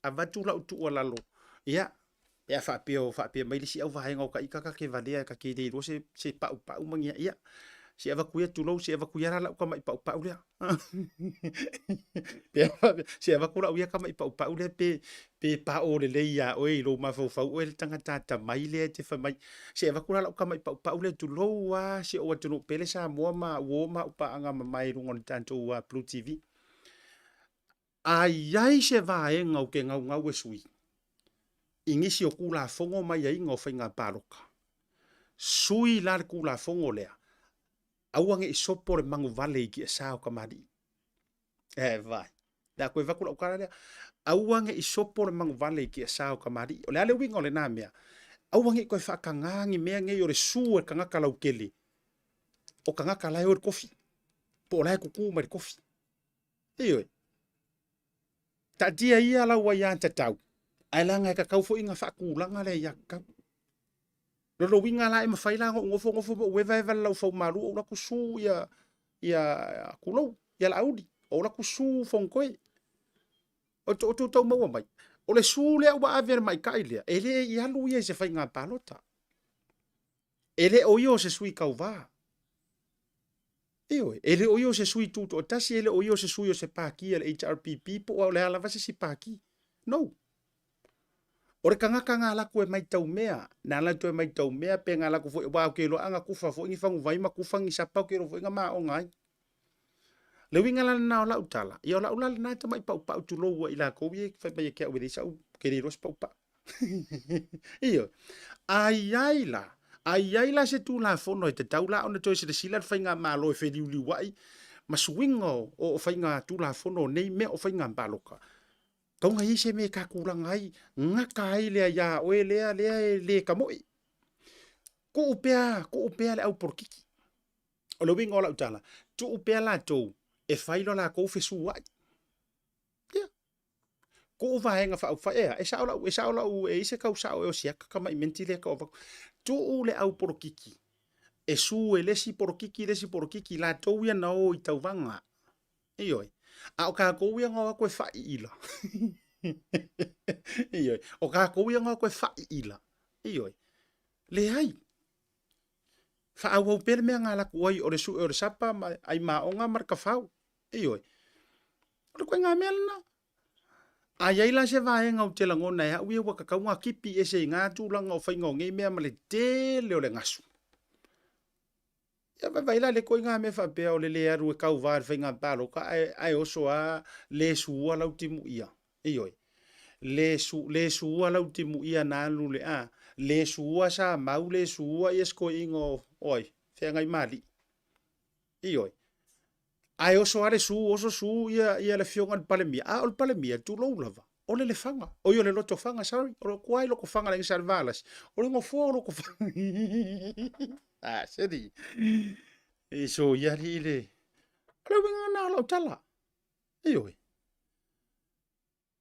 A vatula utu ualalo. Ya. Ya fa pe mai si au vahenga o ka ikaka ke valea ka ke de se pa mangia ya. Si ava kuia tulo si ava kuia la ka mai pa ule. Si ava kula uia ka mai pa ule pe pa o le ya oi lo ma fo o le tanga tata mai le te fa mai. Si ava kula la ka mai pa ule tulo wa si o tulo pele sa mo ma wo ma pa anga mai rungon tanto wa Blue TV. Ai se va e ngau ke ngau sui. Ingisi o kula fongo mai ai ngo fainga paroka. Sui la kula fongo lea. Auange i sopo le mangu vale i ki e sao kamari. Vai. Da koe vakula ukara lea. Auange i sopo le mangu vale i ki e sao kamari. O le ale winga o le nā mea. Auange i koe whakangangi mea ngei o le sua kangaka lau kele. O kangaka lai o le kofi. Po o lai kuku ma le kofi. Eoi. Ta dia ia lau wa ianta tau. Ai langa e ka kau fo inga whakulanga le ia kau. Lolo winga la e mawhaila ngofo wewa ewa lau fau maru o laku su ia kulou, ia la audi. O laku su fonkoe. O tau maua mai. O le su lea ua avera mai kai lea. Ele i alu ia se whai ngā palota. Ele o io se sui kau vā. Eoi. Ele o io se sui tuto o tasi. Ele o io se sui o se pāki. Ele HRPP po o le ala se si pāki. No. Ore kangaka ngā laku e mai tau mea. Nā la tu e mai tau mea pe ngā laku fo e wau ke lo anga kufa fo ingi fangu vai ma kufangi sapau ke ro fo inga maa o ngai. Le winga la na o la utala. Ia o la ulala nā ta mai pau tu lo ua ila kowie fai mai e kia uwe sa u ke re ros pau pa. Iyo. Ai la se tu la fono e te tau la ona toi se te sila fai ngā maa lo e whedi uli wai. Ma swingo o fai ngā tu la fono nei mea o fai ngā mbaloka. Kau ngai se me ka kurang ai ngaka ai le ya o le kamoi ko upea le au porkiki o lo winga o la utala tu upea la to e failo la ko fe suai ya ko va henga fa e sa ola e se ka usa o sia ka mai mentile ka tu le au porkiki e su e le si porkiki la to ia na o i tauvanga ioi a o ka ko ia ngo ko fa ila ioi o ka ko ia ngo ko fa ila ioi le ai fa au per me nga la ko i o le su o le sapa ai ma o nga marka fau ioi o ko nga melna ai la se va nga o te lango na ya wi wa ka nga kipi ese nga tu langa o fa ngo nge me ma le te le o le ngasu. Ya vai lá le coinga me fa pe o le aru e kau var fainga palo ka ai oso a le su ala ultimu ia ioi le su ala ultimu ia na lu le a le su sa mau le su es ko ingo oi fe ngai mali ioi ai oso ale su ia le fionga palemia a o palemia tu lo lava o le fanga o yo le loto fanga sorry o kwai lo ko fanga le salvalas o le ngo fo lo ko sedi E so ia ri le. Ala winga na lo tala. Iyo.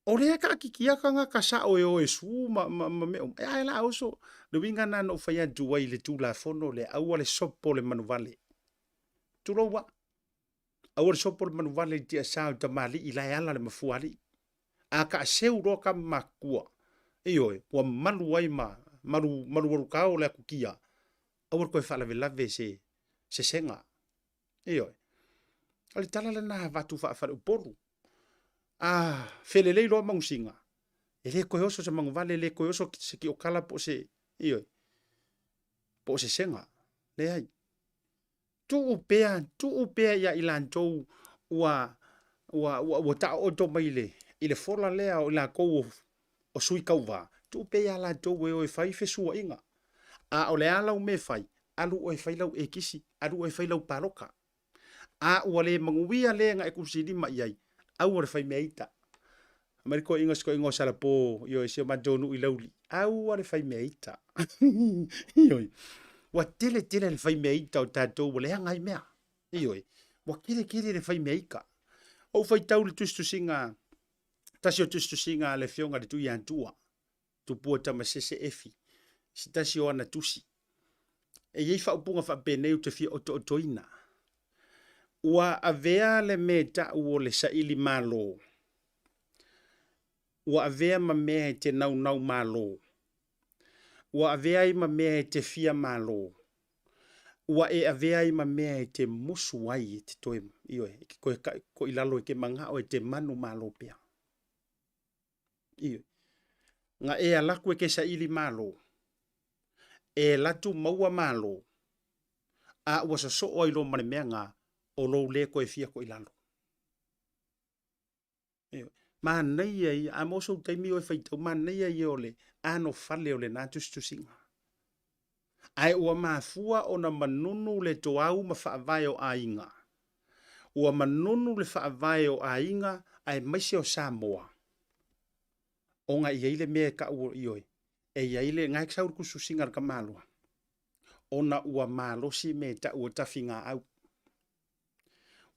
O rea ka kikia ka nga kasa o e su ma me e ai la oso. Le winga na no faya duai le tula fono le aua le sopo le manuvale. Tulo wa. Aua le sopo le manuvale tia sao tamali i lai ala le mafuari. A ka seu ro ka makua. Iyo wa malu wai malu waru kao le kukia. Aua koe fala lave se senga. Iyo. Ali tala le na vatu fa upolu. Felelei loa mangusinga. E le koe oso sa manguvale, le koe oso se ki o kala po se, iyo, po se senga. Le ai. Tu upea ia ilantou ua ta o to maile. Ile fola lea o la kou o sui kauwa. Tu upea la tou e o e fai fesua inga. A o le ala u me fai. Alu o e fai lau e kisi. Alu o e fai lau paroka. A ua le manguia le nga e kusiri ma iai. Au ora fai meita. Mariko inga sko inga sala po yo e se madonu I lauli. Au ora fai meita. Ioi. Wa tele le fai meita o tatou wale hanga I mea. Ioi. Wa kile le fai meika. O fai tau le tustu singa. Tasi o tustu singa le fionga le tui antua. Tupua tamasese efi. Si tasi o ana tusi. E yei fa upunga fa beneu te fia o toina. Ua avea le meta uo le saili malo. Ua avea ma mea te nau malo. Ua avea I ma mea te fia malo. Ua e avea I ma mea te musu wai te toe. Ioi, ko ilalo ke manga o te manu malo pia. Ioi. Nga e alaku ke saili malo. E latu maua malo. A ua sa so o ilo mane mea nga. O lo le ko e fia ko ilalo. Ma nei ai a mo so taimi o fai tau ma nei ai o le ano fale o le natus tu singa. Ai ua mafua o na manunu le toau ma faavai o ainga. Ua manunu le faavai o ainga ai maise o Samoa. O nga iai le mea ka ua ioi. E iai le ngai ksaur kusu singa ka malua. O na ua malosi me ta ua tafinga au.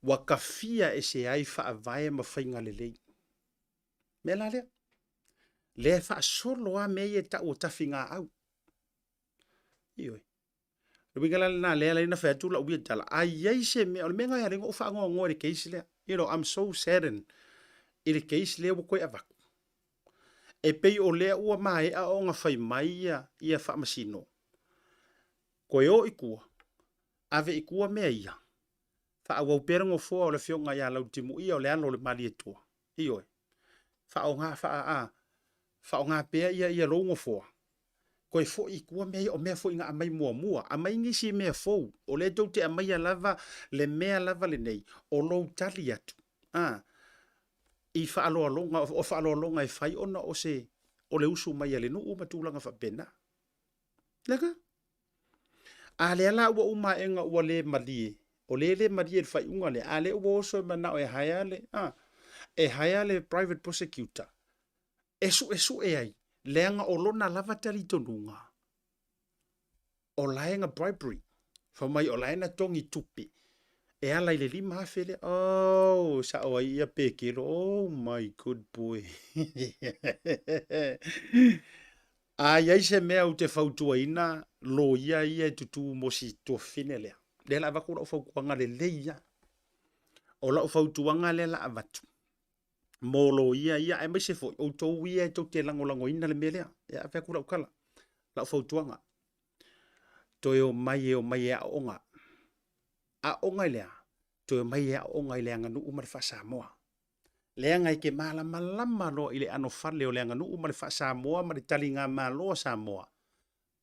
Wa kafia e se ai fa avae ma fainga lelei. Me la lea. Le fa solo a me e ta o tafinga au. Ioi. Rubingala na lea la ina fa tula ubi tala. Ai ai se me o menga ya ringo fa ngo le case le. You know, I'm so saddened. Ile case le wo koe avaku. E pei o lea ua mai a o nga fai mai ia fa masino. Koe o ikua. Ave ikua mea ia. Fa au pera ngo fo o le fionga ya lau timu ia o le ano le mali etua. Ioi. Fa o nga pea ia longo fo. Koe fo ikua mea o mea fo inga amai mua. Amai ngisi mea fo. O le tau te amai lava le mea lava le nei. O lou tali atu. I fa alo alonga e fai ona o se o le usu mai le nuu matulanga fa pena. Lega? A le ala ua uma enga ua le malie. O le marie fai unga le ale ua oso mana o e haya le private prosecutor. Esu e ai. Leanga o lona lava tali tonunga. O laenga bribery. Fa mai o laena tongi tupi. E ala ile lima hafele. Oh, sa o ia pekelo. Oh my good boy. Ai se mea u te fautua ina. Lo ia tutu mosi to finelea. Le la va ko fo kwanga le leia o la fo tuanga le la avatu molo ia e mai se fo o to ia to te lango ina le mele ya fa ku la kala la fo tuanga to yo mai a onga le to yo mai a onga le anga nu umar fa Samoa le anga ke mala malama lo ile ano fale o le anga nu umar fa Samoa ma talinga malo Samoa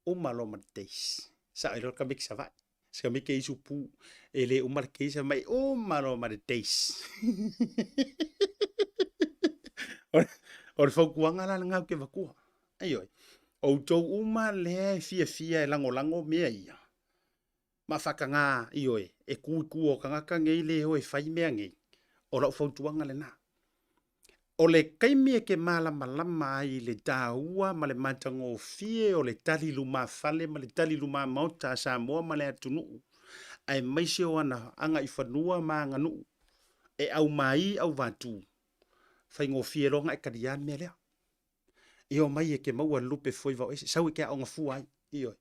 umalo mates sa ilo ka mix va se me ke isu pu ele o marquesa mai o malo martes or fo kuanga la nga ke vakua ai o to uma le fia lango me ia ma fakanga ioe e ku o kanga ka ngei o e fai me ngai o la fo tuanga le na o le kaimi ke mala malama ai le taua ma le matango fie o le tali luma fale ma le tali luma Maota Samoa ma le atunu ai mai se o ana anga I whanua ma nganu e au mai au vatu fai ngō whieronga e karian me lea io mai e ke maua lupe foi vau ese sau e ke aonga fuai io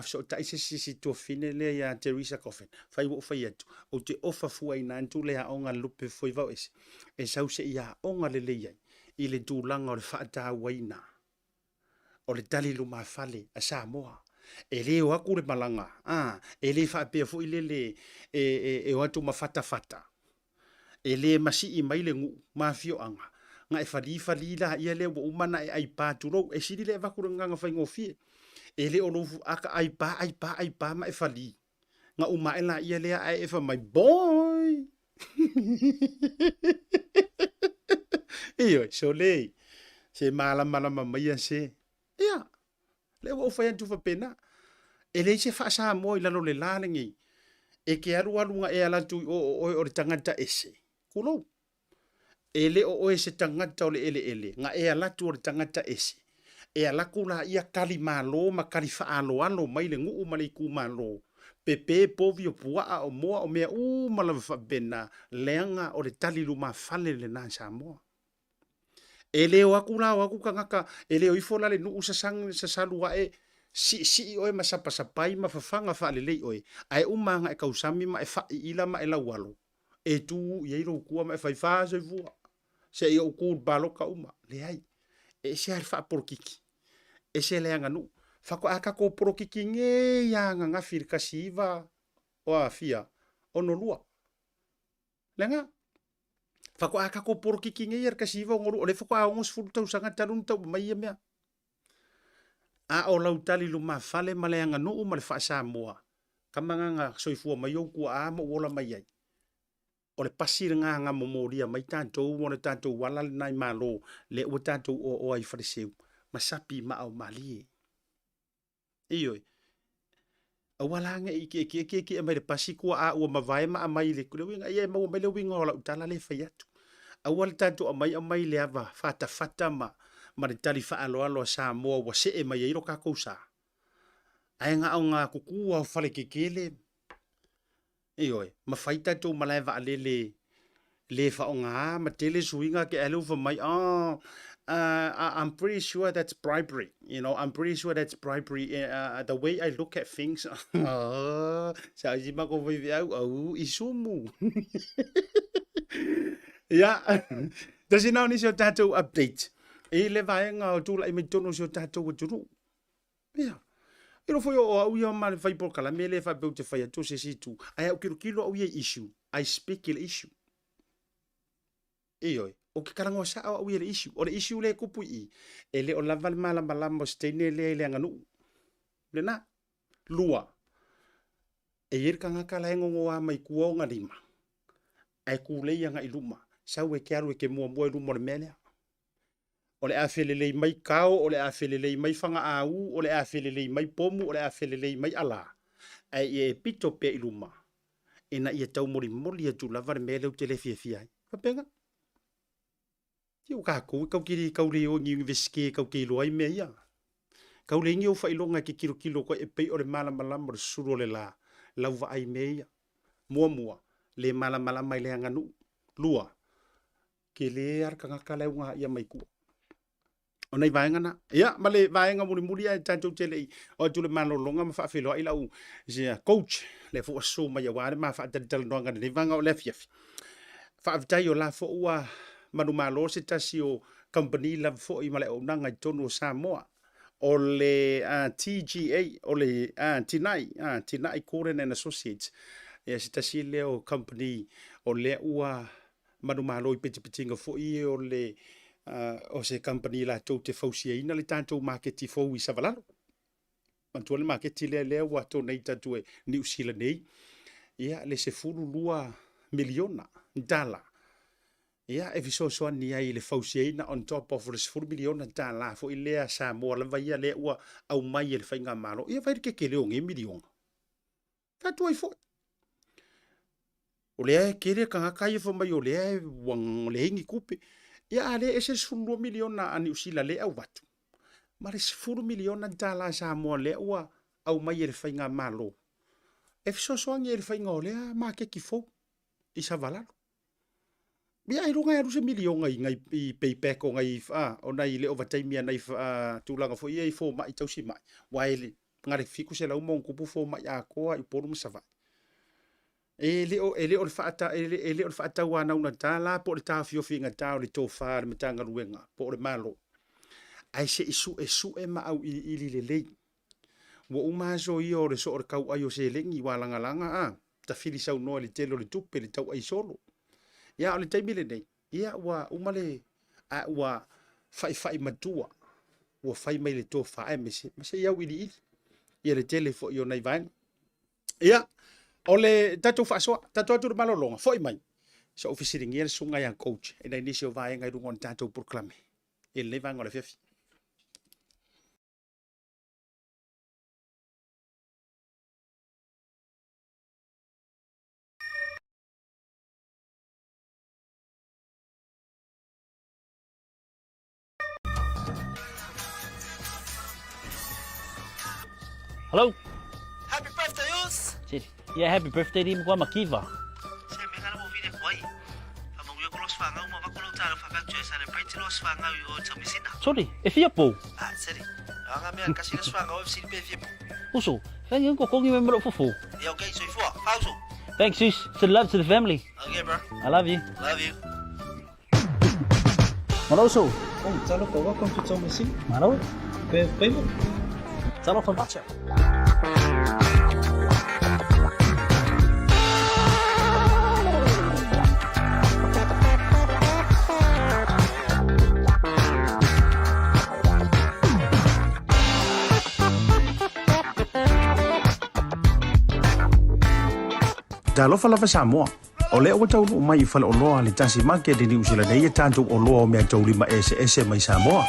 so ta ise si to fine le ya Teresa Coffin fai wo fai atu o te ofa fuai na ntu le aonga lupe foi vau ese e sau se ia onga le ia I le tūlanga o le whaata waina o le tali luma fale a Samoa e le o aku le malanga e le whaapea fu I le e o atu mawhata fata e le masi I mai le ngu mafio anga nga e fali la ia le wo umana e ai pāturo e siri le vakuranga whai ngofie e le o lofu aka ai pa ma e fali nga uma e la ia le ai e wha mai boy iyo so le se mala mai se ia le wo fa tu fa pena e le se fa sa mo I lalo le lalengi e ke alu nga e ala tu o le tangata ese kulo ele o ese tangata o le ele nga e ala tu o le tangata ese e ala kula ia kali malo ma kali fa alo mai le ngu mali ku malo pepe povio pua o moa o mea mala fa bena lenga o le tali luma fale le na Samoa ele o akula o aku kangaka ele o ifola le nu usasang sa salua e si o e masapa sapai ma fafanga fa le lei oi ai umanga e kausami ma e fa ila ma e lawalo e tu ye ro ku ma e fai fa se vu se o ku baloka uma le ai e se ar fa porkiki e se le anga nu fa ko aka ko porkiki nge ya nga firka siva o afia ono lua lenga fa ko aka ko porkiki nge yer kasiva ngoru ole fa ko a ngos fu tau sanga talun tau mai me a o lau tali luma fale male anga nu ma le fa Samoa kamanga nga soifua mai o ku a mo ola mai ai o le pasir nga momoria mai tantou mo le tantou wala nai malo le o tantou o ai fariseu masapi ma au mali iyo a wala nga ke mai le pasiko a o mavai ma mai le kuwinga ia mo mai le winga ola utala le faiatu a wala tantou mai le ava fata ma le tali fa alo Samoa wa se e mai iro ka kousa ai nga au nga kuku au fale kekele iyo ma faita tu malai va le fa onga ma tele suinga ke alo fa mai I'm pretty sure that's bribery. You know, I'm pretty sure that's bribery. The way I look at things. Sa jima ko vi au isumu. Ya. Does now ni so tattoo update. E le vai nga tu la me tono so tattoo turu. Ya. Iro foi o au ia mal fai por kala mele fa be te fai to se situ. Ai o kilo au ia issue. I speculate issue. Iyo. O ke karango sa au ia issue. O le issue le kupu I. Ele o laval malamba stene le nganu. Le na. Lua. E yer kanga kala ngo wa mai kuo nga lima. Ai ku le nga iluma. Sa we ke aru ke mo e lumo le mele. O le afelele mai kao, o le afelele mai fanga au, o le afelele mai pomu, o le afelele mai ala. Ai e pito pe iluma. Ina ia tau mori atu lava le mele u te le fia. Papenga? Tiu ka kau kiri kau le o ngi veske kau ke loai me ia. Kau le ngi o fa ilonga ke kilo ko e pe o le malama le suro le la. Lau va ai me ia. Mua. Le malama mai le nganu. Lua. Ke le arka kala unga ia mai ku. Ona I vaenga na. Ia, ma le vaenga muri ai tantou tele o tu le malolonga ma faafelo ai lau se coach le fo so mai wa ma fa tal nonga le vanga o le fiafi. Fa avtai o la fo ua manu malo se tasi o company la fo I male o nanga tonu Samoa. O le TGA o le Tinai Coren and Associates. Ya se tasi le o company o le ua manu malo I piti fo I o le o se company la tau te fausia ina le tantou market I fau I savalalo. Mantua le market le wa tau nei tantou e New Zealand nei. Ia le se fulu lua miliona dala. Ia e viso soa ni ai le fausia ina on top of le fulu miliona dala fo I lea Samoa le vai le ua au mai le fainga malo. Ia vai ke leo nge miliona. Tantou ai fo. O le kere kanga kai fo mai o le wang le hingi kupe. Ia ale ese 10 miliona ani usila le au watu. Ma le 10 miliona dala Samoa le ua au mai le fainga malo. E fisoasoagi e le faiga o lea makeki fou i savalalo. Bia ai runga aru se milionga i payback o ngai ona i le overtime ia nai tulaga fo ia i fo mai tausi mai. Waile ngare fiku se lau mon kupu fo mai a koa i poru masava. Ele o le fata wana una tala po le tafio finga ta o le tofa le matanga ruenga po le malo. Ai se isu e ma au i le lei. Wo uma so i o le so o kau ai o se lengi walanga langa ta fili sau no le telo le tupe le tau ai solo. Ia o le taimi le nei. Ia ua umale ua fai matua. Ua fai mai le tofa e mese iau ili ili. Ia le tele fo i o nei vaenga. Ia o le tatou faasoa tatou atu le malolonga foi mai so ofisiringia le sunga ia coach e nei nisi o vaenga i runga o tatou proclame e le vanga o le fiafi. Hello. Happy birthday, Us! Yeah, happy birthday di mo makiva. Se me kana mo vine kwai. Amo yo kolos fanga mo va kolo talo fanga tue celebrate los fanga o tamisina. Sorry, e fia po. Ah, seri. Anga me kasi los fanga o si pe fie. Uso, fang ko kongi me mero fufu. Yeah, okay, so ifo. Pauso. Thanks, sis. Send love to the family. Okay, bro. I love you. Love you. Maloso. Oh, Talofa, welcome to Toleafoa. Malo. Payment. Talofa bacha. Talofa lava Samoa. O le o tau mai fale o loa le Tasi Market ni usila nei e tantou o loa o mea tau lima ese mai Samoa.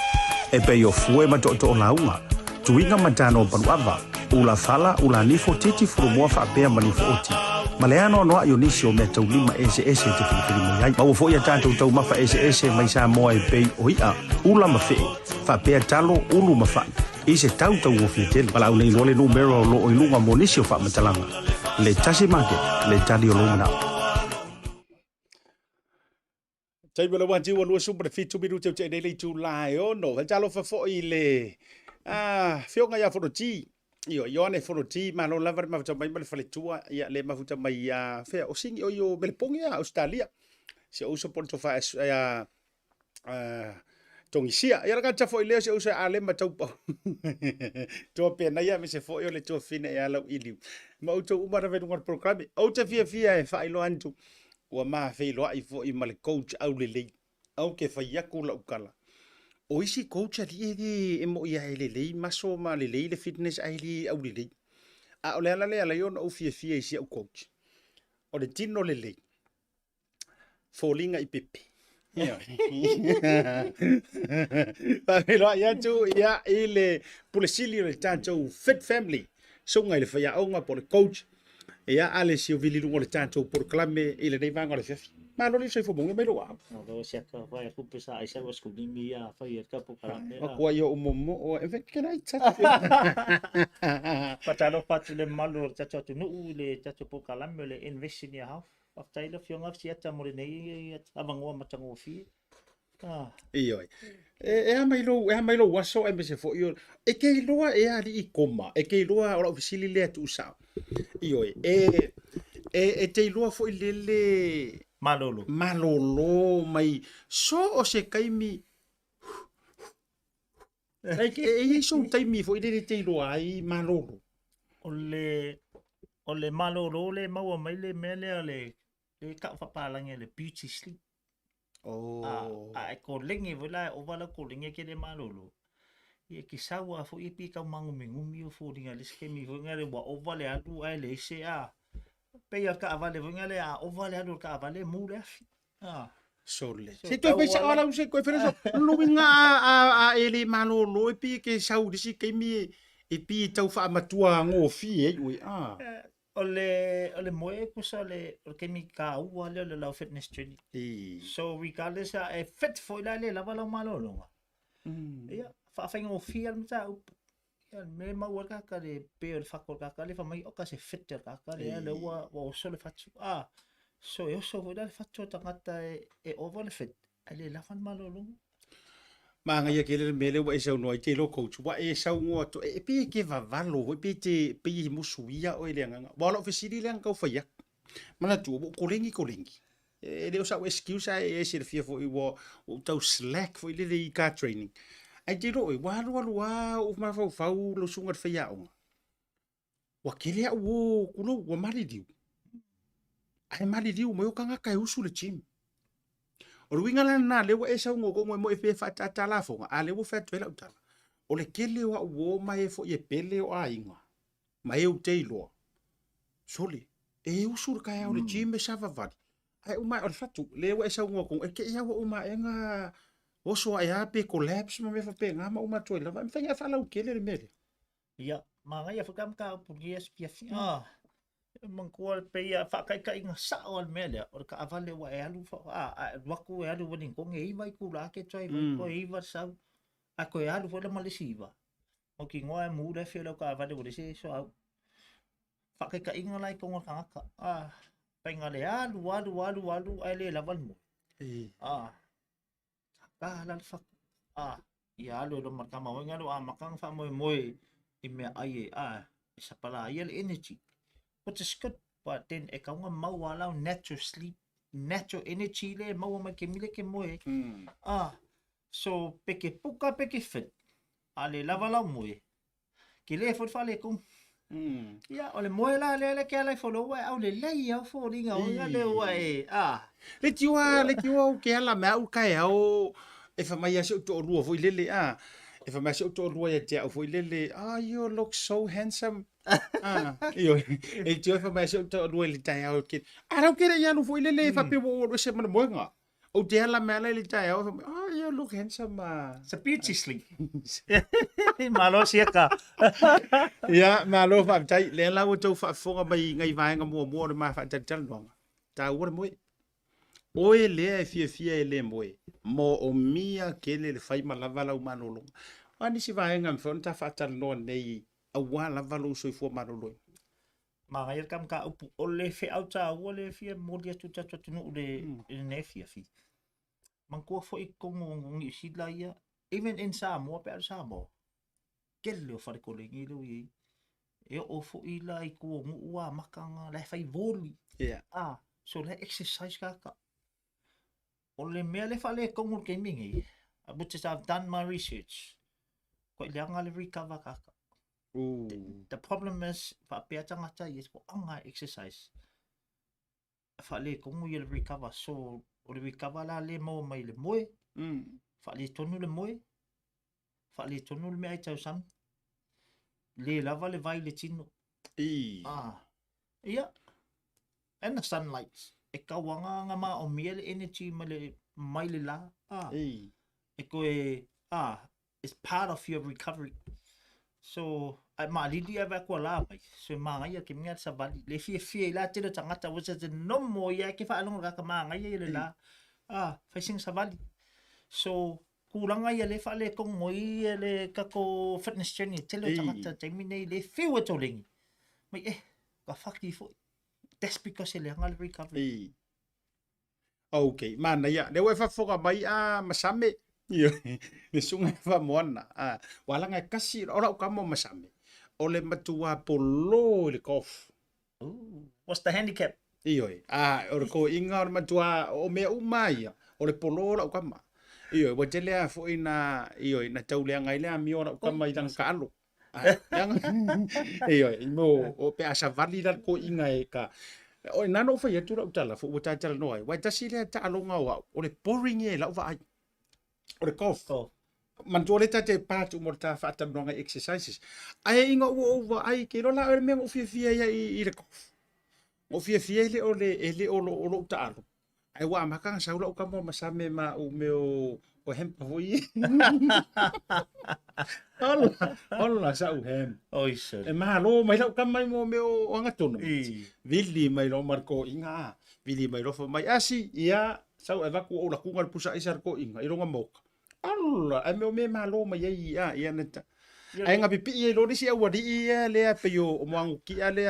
E pe o fue ma to o launga. Tuinga matano Bluwave. Ula fala ula nifo titi furumua fa apea manifo oti. Maleano no ayo nisi o mea tau lima ese te filifili mai ai. Mau fo ia tantou tau mafa ese mai Samoa e pe o ia. Ula mafee. Fa apea talo ulu mafai. Ise tau o fietele. Pala unei lole numero lo o ilunga mo nisi o fa matalanga. Le Tasi Market, le tali o lomana. Tai wala wati wa lua super fitu biru te nei le tu lai o no. Talo fa fo i le fionga ya fo ti. Io ne fo ti ma lo lava ma mai ma fale tua ia le ma futa mai fe o singi o yo belpongi a Australia. Se uso porto fa tongisia ia ka fo i le se uso ale ma tau pa. To pe na ia me se fo yo le to fine ia lo ili. Ma o tau umara ve ngor programe. O te fia e fa ilo antu. Ua ma fe lo ai fo i male coach au le lei. Au ke fa yaku la ukala. O isi coach ali e mo ia ele lei maso ma le lei le fitness ai li au le lei. A o le ala le ala yon o fia isi au coach. O le tino le lei. Folinga i pepe. Pa me lo ia tu ia ele pulesili le tanto fit family. So ngai le fa ya onga por coach. Ia ale si o vili lungo le tanto por clame ile nei vanga le fiafi. Ma lo li so fo bonga me lo wa. No sia ka vai ku pesa ai sa was ku ni mia fa ia ka po kala me. Ko yo momo o e can I touch. Patalo patu le malu tato tu no le tato po kala me le invest in your house. After ile fiong af sia ta mo nei avango matango fi. Iyo. E mai lo waso e me se fo yo. E ke loa e ali I koma. E ke loa ora ofisili le tu sa. Iyo e te loa fo ile malolo mai so o se kaimi e so taimi fo ile te loa ai malolo o le malolo le mau mai le mele le ka fa palange le beauty sleep a ko lengi vola o vala ko lengi ke le malolo e ki sawa fo I pi ka mangu mingumi o fo dinga le skemi fo ngale wa o vale atu ai le se pe ia ka vale vo ngale o vale atu ka vale mu le sole se tu pe sa ala se ko fere so luinga a ele malolo e pi ke sau disi ke mi e pi tau fa matua ngo fi ui ole moe kusa le ke mi ka ua le la fitness training so regardless a fit for la le la vala malolo ia fa fa ngo fi al mata ia me mau kaka le pe o le whakor kaka le whamai o ka se white kaka le le ua o so le whatu so e oso voi le whatu tangata e over le white ai le lawhan malolongo ma nga ia ke le mele wa isa no te lo coach wa e sa ngo to e pe ke va valo we pe te pe musuia o le nga wa lo fisili le nga fa ya mana tu ko lengi e le osa excuse e se fia fo i wo o tau slack fo i le car training ai te ro wa o ma fa lo sunga fa ya o wa ke le o kulo wa mari diu ai mari diu mo ka nga kai usu le gym o le winga na le wa e sa ngo ko mo e pe fa ta la fo a le wo fa tu la uta o le ke le wa wo ma e fo e pele o ainga ma e u te lo sole e usu ka ya o le gym e sa va va ai uma o fatu le wa sa ngo ko e ke ia wa uma e nga o so ai pe collapse ma me fa pe nga ma uma to la me fa fa la o ke le mele ia ma nga ia fa kam ka português pia fi man ko pe ia fa kai kai nga sa o mele o ka avale wa e alu fa wa ku e alu wani ko nge vai ku la ke choi ko i va sa a ko e alu fo le malesiva o ki ngoa mu le fe lo ka avale wo se so fa kai kai nga lai ko nga ka penga le alu ai le lawan mo ka la fa ia alu lo marka ma nga lo makang fa mo i me ai sa pala ia le energy which is good but then e ka nga mau ala natural sleep natural energy le mau ma ke mile ke mo so peke puka peke fit ale lava la mo ke le fo fa le kong ia ole mo la le ke ala fo lo wa au le lei au fo ringa o nga le wa le tiwa o ke ala ma u kai au e fa mai aso to ruo fo lele e fa mai aso to ruo ya te fo lele you look so handsome io e tio fa mai aso to ruo le tai au ke don't get it ya no fo lele fa pe wo se mana mo nga o te ala ma le tai au you look handsome sa beauty sleep malo siaka ya malo fa tai le la o to fa fo mai ngai vai nga mo ma fa tal no ta wo mo o e le fia e le mo o mia ke le fai malava la manolo ani si vai ngam fon ta fatal no nei a wala valo so fo manolo ma ga kam ka o le fe au ta o le fia mo dia tu ta tu no le ne fia fi man ko fo I ko ngi si la ia even in Samoa pe Samoa ke le fa ko le ngi lo I e o fo I la I ko ngu wa makanga le fai voli so le exercise ka o le mea le fa le kongo ke mingi which is I've done my research ko le anga le recover kaka the problem is fa pe tangata is ko anga exercise fa le kongo le recover so o le recover la le mo mai le moe fa le tonu le moe fa le tonu le mea tau sam le lava le vai le tino ia and the sunlight e ka wanga nga ma o miele energy mai le la e ko it's part of your recovery so ai ma lili ava ko la mai so ma ia ke minga sa vali le fie la te tangata was it no mo ia ke fa alonga ka ma ia le la facing sa vali so kulanga ia le fa le ko moi le ka ko fitness journey te tangata te mine le fiwa to lengi mai ka faki fo that's because ele ngal recovery okay mana ya le wa fa foga mai masame le sunga fa mona wala nga kasi ora ka mo masame o le matua polo le kof what's the handicap o ko inga matua o me umai o le polo la ka ma wa tele fo ina na taule nga ile mi ora ka mai dan ka alo yang mo o pe asa valida ko inga ka o nano fa yetu ra utala fo uta tala no ai wa tasi le ta alonga wa o le boring e la va ai o le kof man to le ta te part o morta fa ta bronga exercises ai inga o va ai ke lo la me o fia ya I le kof o fia le o lo ta alo ai wa makanga sa lo ka mo masame ma o me o hempa foi Hola sa uhem. Oisa. E malo mai lau kamai mo me o anga tono. Vili mai lo marko inga. Vili mai lo mai asi ia sau e vaku o la kunga pusa isar ko inga. Ironga moka. Alla e me malo mai ia neta. Ai nga pipi e lo disi awa di le pe yo o mangu ki le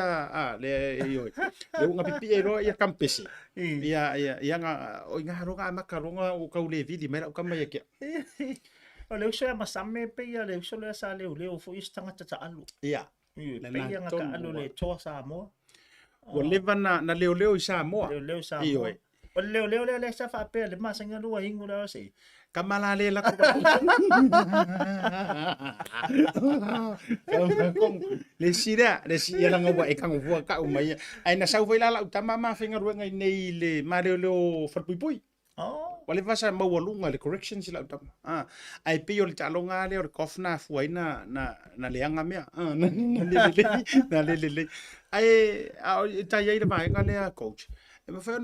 le yo. Le nga pipi e lo ia kampesi. Ia nga o nga ronga makaronga o ka le vidi mera o ka mai ke. O le uso masame pe ia le uso le sa le fo istanga tata alu. Ia. Le pe ia nga ka alu le toa Samoa. O leva na leo i Samoa. Leo Samoa. O leo le sa fa pe le masanga lua hingu la se. Kamala le la ko. Le sira lang wa e kang vo ka umai. Ai na sau vai la utama ma finga ruanga nei le mare leo fatpui. Oh. Wale vasa mawalunga le corrections la utama. Ai pe yo le talonga le o kofna fuaina na leanga mea. Na le. Ai ta ia le mai ka le coach. E ma fa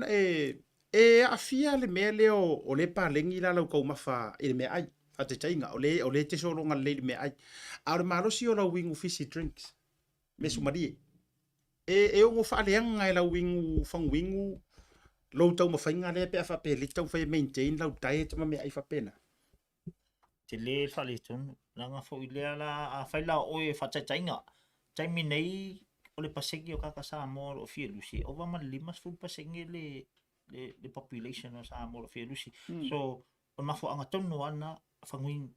e afia le mea leo o le palengi la lau kaumafa i le mea ai. A te tainga, o le te solonga le mea ai. A le marosi o lau wingu fizzy drinks. Me sumarie. E o ngofa aleanga e lau wingu fang wingu. Lau tau mawhainga le pe a whape le tau whai maintain lau tae te ma mea ai whapena. Te le whale tonu. Langa fo i lea la a whaila o e whatatainga. Taimi nei o le pasegi o kaka Samoa o fia lusi. O wama limas fu pasegi le population o Samoa o fia lusi. So, o mafo anga tonu ana whanguing.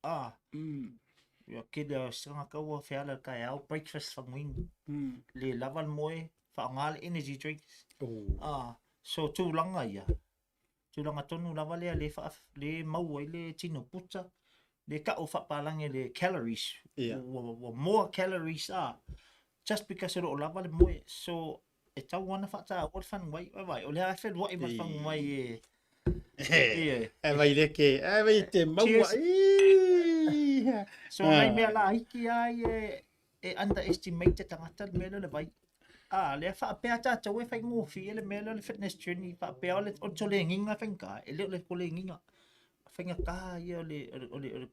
Ia kele sanga kaua whiala kai au breakfast whanguing. Le lawan moe whaangale energy drinks. So tūlanga ia. Tūlanga tonu lawa lea le maua i le tino puta. Le ka o whapalange le calories. More calories just because o lawa le moe. So e tau wana whata o whanwai. O le hawhi wai ma whanwai E vai leke, e vai te maua. So nai mea la hiki ai e underestimate te tangata mele le vai. Le fa pe ata te we fa ngofi le mele le fitness journey fa pe ole o tole nginga fenka e le ko le nginga. Fenga ka ia le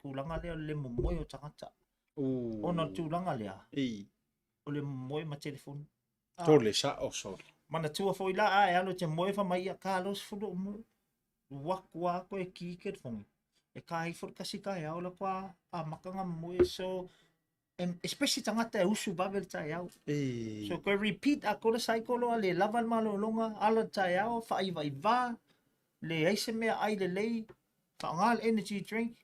kulanga le momoe o tangata. Ona tūlanga lea. O le momoe ma telefon. Tole sa o so. Mana tua fo ila e alo te moe fa mai a Carlos fulo mo. Wakwa ko e kiket fong. E kai for kasi kai au la kwa a makanga moe so especially tangata e usu babel tai au. So ko repeat a ko le cycle le laval malo longa ala tai au fa iva le aise me ai le lei fa ngal energy drink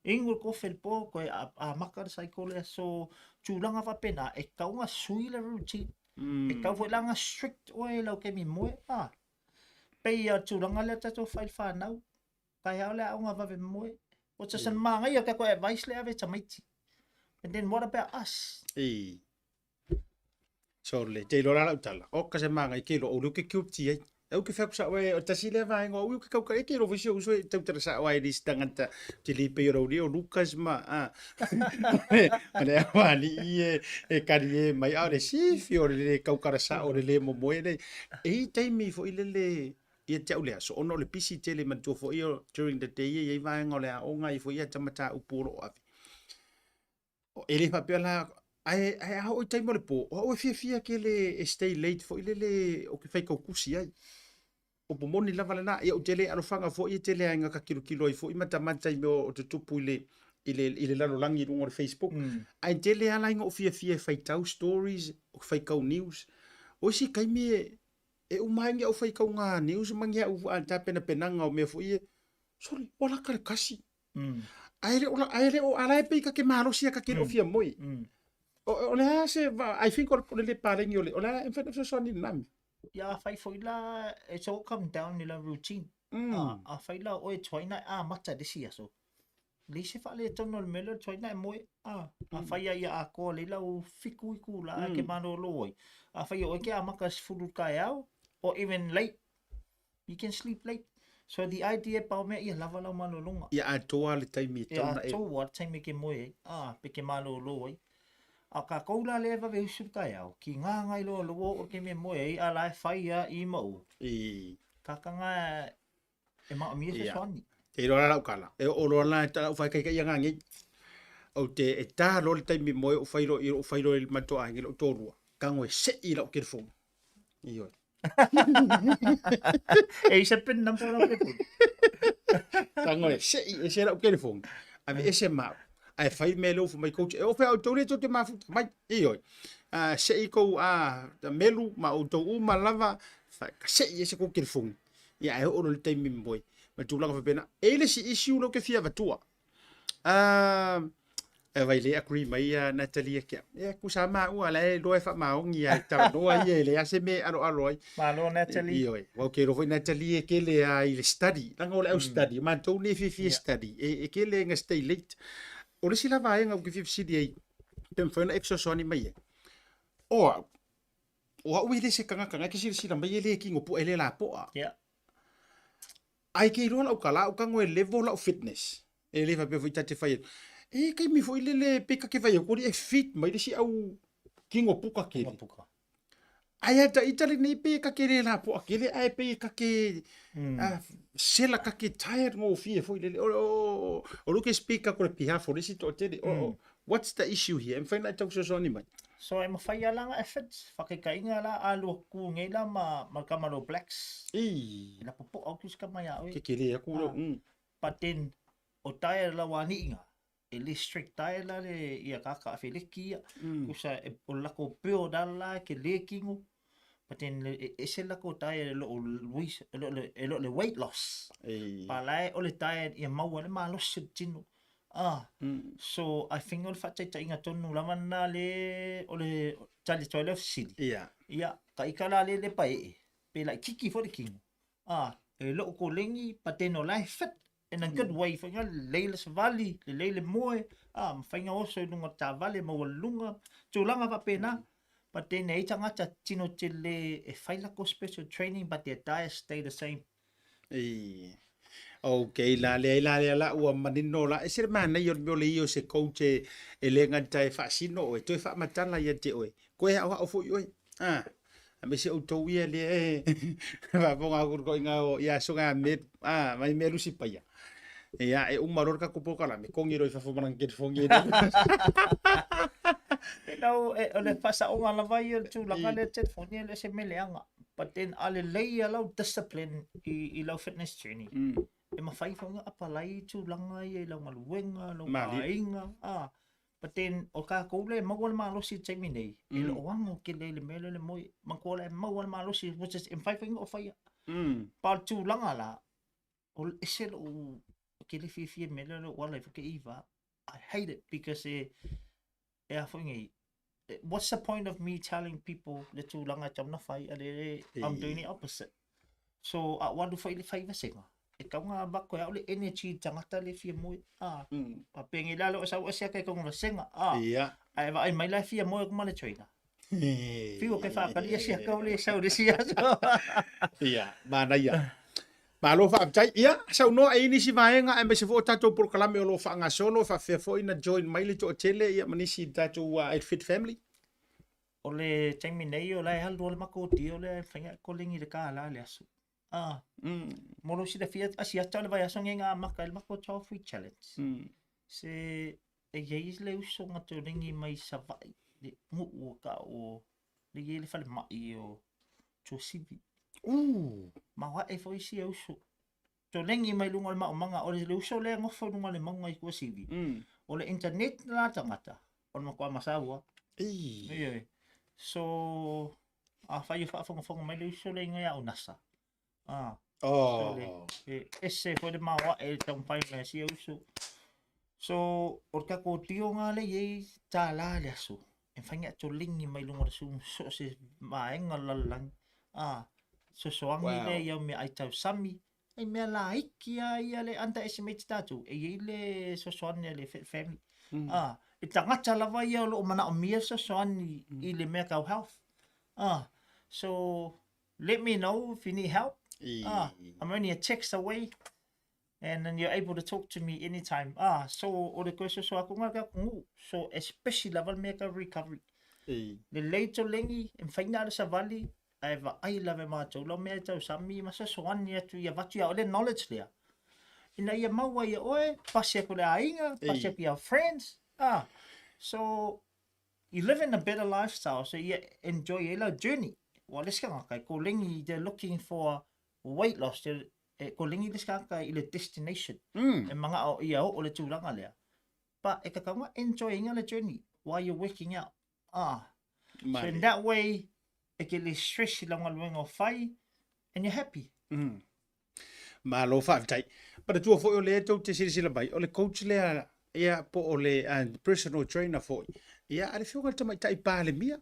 ingul ko fel po ko a makar cycle so chulanga fa pena e kaunga sui le routine. E kau foi langa strict oi lau ke mi moe pe ia chulanga le tato file fa nau kai au le aunga va ve moe o tsa san manga ia ka ko advice le ave tamaiti. And then what about us? So le te lora la utala. O ka se manga i ke lo o lu ke kupti ai. Au ke whaku sa oe o tasi le vai ngā ui ke kau ka eke ro visio usoi tau tara sa oe ris tangata te li pe ro o Lucas ma ane awa li e kari e mai au le sifi o le kau kara sa o le mo moe nei e taimi fo i le ia te au lea so ono le pisi te le mantua fo i during the day e vai ngā lea o ngai fo ia tamata upuro avi o ele papia la ai o taimi le po o fia ke le stay late fo i le o ke fai kau kusi ai o pomoni lava lana ia o tele alofanga fo i tele ainga ka kilo ai fo i matamata i o te tupu i le lalolangi rungo le Facebook ai tele ala inga o fia fai tau stories o fai kau news o si kaimi e umainga o fai kau ngā news mangia u anta pena penanga o me fo i sorry wala ka kasi aere o ala pe ka ke marosia ka ke o fia moi o le ase I think o le parengi o le en fait so ni nami ya fai foi la it's all come down in la routine a fai la o e twaina mata de sia so le se fa le tono le melo twaina mo a fai ya a ko le la o fiku ku la ke mano loi a fai o ke a makas fulu kai au or even late you can sleep late so the idea pa me ia lava la malo longa ia a toa le taimi tona e to what time ke mo pe ke malo loi a ka koula leva ve usu kai au ki ngā ngai lo o ke me moe a lai whaia i mau ka kanga e maa mia se soani e roa lau kala e o roa la ta o whai kai kai ngā ngi o te e tā lo le taimi moe o whairo i mato a ngilo tōrua ka ngoe se i lau ke rwhong i oi e se pen nampo lau ke rwhong ka ngoe se i e se lau ke rwhong a me e se mau ai fai melo fu mai coach e o fa o tole to te mafu mai i oi se i ko ta melu ma o to uma lava fa se i se ko ke fun ia e o le taimi boy ma tu langa fa pena e le si issue lo ke fia vatua e vai le agree mai Natalia ke e ku sa ma u ala e do e fa ma o ngia ta no ai e le ase me alo ai Malo Natalie. i oi wa ke ro foi Natalia ke le ai le study langa o le study ma to ne fi study e ke le nga stay late o le sila vai nga ke fi sidi ai tem foi na exosoni mai o ui le se kanga ke sila mai le ki ngopu ele la po Yeah. ai ke ro la kala o kango level of fitness e le fa pe foi tate fai e kai mi foi le peka ke vai ko e fit mai le si au ki ngopu ka ke ai ata itali ni peka ke le la po ke le ai peka ke sela ka ke tired mo fi foi le o lo ke speak ko le pia for le si to te what's the issue here em fai na tau so ni mai So I'm whaia langa efforts, whakekainga la alo ku ngai la ma kamaro blacks. Na popo au kus ka mai au. Ke le aku lo. But then o tae la wani inga. E le strict tae la le ia kaka awheleki ia. Kusa o lako peo dala ke le kingu. But then e se lako tae lo le weight loss. Pa lai o le tae ia maua le malos tino. So I think ol fatsai ta inga tonu lama na le ole Toleafoa Sini. Ia ka ikala le pai pe la kiki for the king. E lo ko lengi pateno life fit in a good way for nga leile valley le leile moe mfainga also lunga ta vale mo lunga tulanga pa pena but then e tanga ta tino tele e faila ko special training but their diet stay the same. Okay, la ua manino la e ser mana yo le yo se coach e le ngata e fa sino o to fa matala ya te o ko e o fo yo a me se o to ia le va ponga ko nga o ya so nga me mai me lusi pa ya ya e un maror ka ko po kala me con iro fa fo man ke fo ngi no le pasa o la vai tu la kale te fo ni le se meleanga but then ale lei ala discipline I lo fitness training. E mawhai whanga apalai tu langa I lau maluenga, lau mainga. But then, o ka koule, mawal malosi taimi nei. E lo wango ke le mele le moi. Makola e mawal malosi, which is in whai whanga o whaia. Pa tu langa la, o ese lo ke le whiwhia mele le wala I whake iwa. I hate it because e a whangai. What's the point of me telling people le tu langa tamna whai, I'm doing the opposite. So, wadu whai le whai wasenga. E kaunga bako ya ole energy tangata le fia moi pa pengi lalo sa o sia kai kaunga senga ai va ai mai la fia moi ko male choina fio ke fa kalia sia ka ole sa o sia mana ia ma lo fa chai ia sa no ai ni si vaenga e me se fo tato por kalame o lo fa nga solo fa fe fo ina join mai le to tele ia mani si tato fit family ole taimi nei o lai hal dol mako ti ole fenga ko lingi le ka la le asu moro si da fiat asia tale vai asonga nga maka el mako tau free challenge se e yeis le uso nga to ringi mai savai le mu o ka o le yele fale mai o to sivi ma wa e foi si uso to ringi mai lunga ma manga o le uso le ngofo lunga le manga I ko sivi o le internet la tangata o ma ko masawa so a fai fa fonga mai le uso le nga ya unasa ese foi de maua e tão pai me si uso so orka ko tio nga le ye ta la le asu en fanga to lingi mai lunga su so se ma enga lalang so soangi le ia me ai tau sami e me la ikia ia le anta estimate tatu e ye le so soani le family e tangata lava ia lo mana o mia so soani I le mental health so let me know if you need help. I'm only a text away and then you're able to talk to me anytime. So o le koso so ako nga kungu. So especially level make a recovery. Le leito lengi en faina sa valley ai va ai lave ma to lo me to sami ma so soani atu ia vatu ia ole knowledge there. Ina ia maua ia oe pasia ko le ainga, pasia ko friends. So you live in a better lifestyle so you enjoy your journey. Well, let's go. They're looking for weight loss. Ko lingi let's go ile destination. E manga o ia o le tulanga lea. but e ka kaunga enjoying the journey while you're working out. So Male. in that way, e ke le stress I langa luenga whai, and you're happy. Ma lo fa tai. But tu fo le to te sila bai. O le coach le ia po o le personal trainer fo. Ia ale fionga te mai tai pa le mia.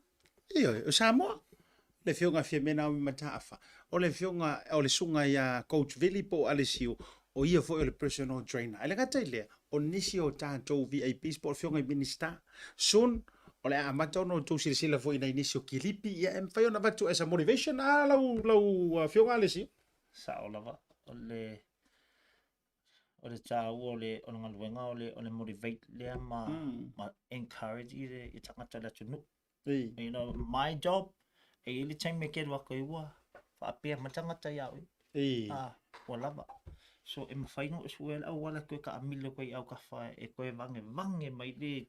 Io o Samoa. Le fionga fia mena o matafa. O le fionga o le sunga ia coach Vili po ale siu. O ia fo o le personal trainer. Ale gata le o nisi o tātou VIP sport fionga I minister. Soon o le amata no tu sila fo ina nisi o kilipi ia em fai ona batu as a motivation lau fionga ale siu. Sa o lava. O le tā ua o le ngaluenga o le motivate lea ma encourage I tangata la tunu. You know, my job, e ili time me ke wako iwa, whaapea matangata iau. Ua lava. So e mawhaino usuel au wala koe ka amilo koe au ka whae, e koe vange mai le,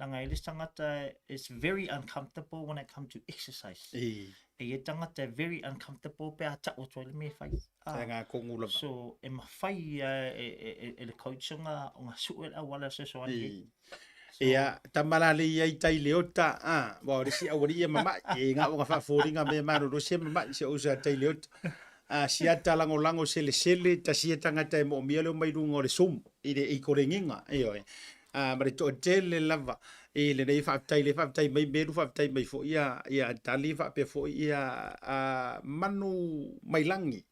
nanga ili tangata is very uncomfortable when it comes to exercise. E tangata very uncomfortable pe a tako toile me whai. Ngā kongu lava. So e mawhai e le coachunga o ngā suel au wala se soani. Ia tamalale ia tai leota wa risi awari mama e nga nga fa foringa me maro do se mama se usa tai leota sia talango lango sele ta sia tangata e mo mielo mai rungo le sum I le I korenginga ma to tele lava e le nei fa tai mai meru fa tai mai fo ia tali fa pe fo ia manu mai langi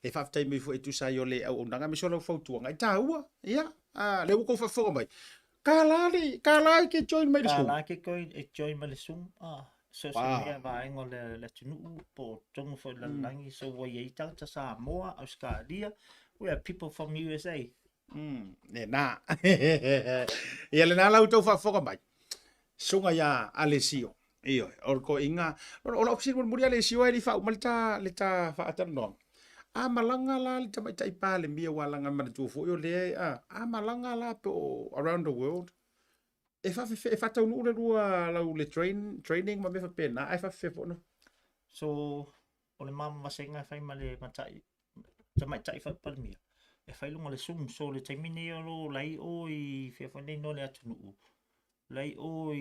le fa tai mai fo e tu sa yo le au nanga me so lo fo tu nga taua ia le ko fa fo mai Kalai ke join mai lesung. Kalai ke join mai lesung. So mea vaenga le tunu po tongu fo la langi so wa ye ta Samoa, Australia. We have people from USA. Ne na. Ia le na lau tau fa foka mai. Sunga ya Alessio. Io, orko inga. Ola opsi muri Alessio e li fa umalta le ta fa atano. Malanga la le tamai tai pa le mia walanga mana tu fo yo le malanga la po around the world e fa tau no le rua la le training ma me fa pena ai fa fe no so o le mama masenga fai male matai tamai tai fa pa mia e fai lunga le sum so le taimini o lai o I fe fa nei no le atunu lai o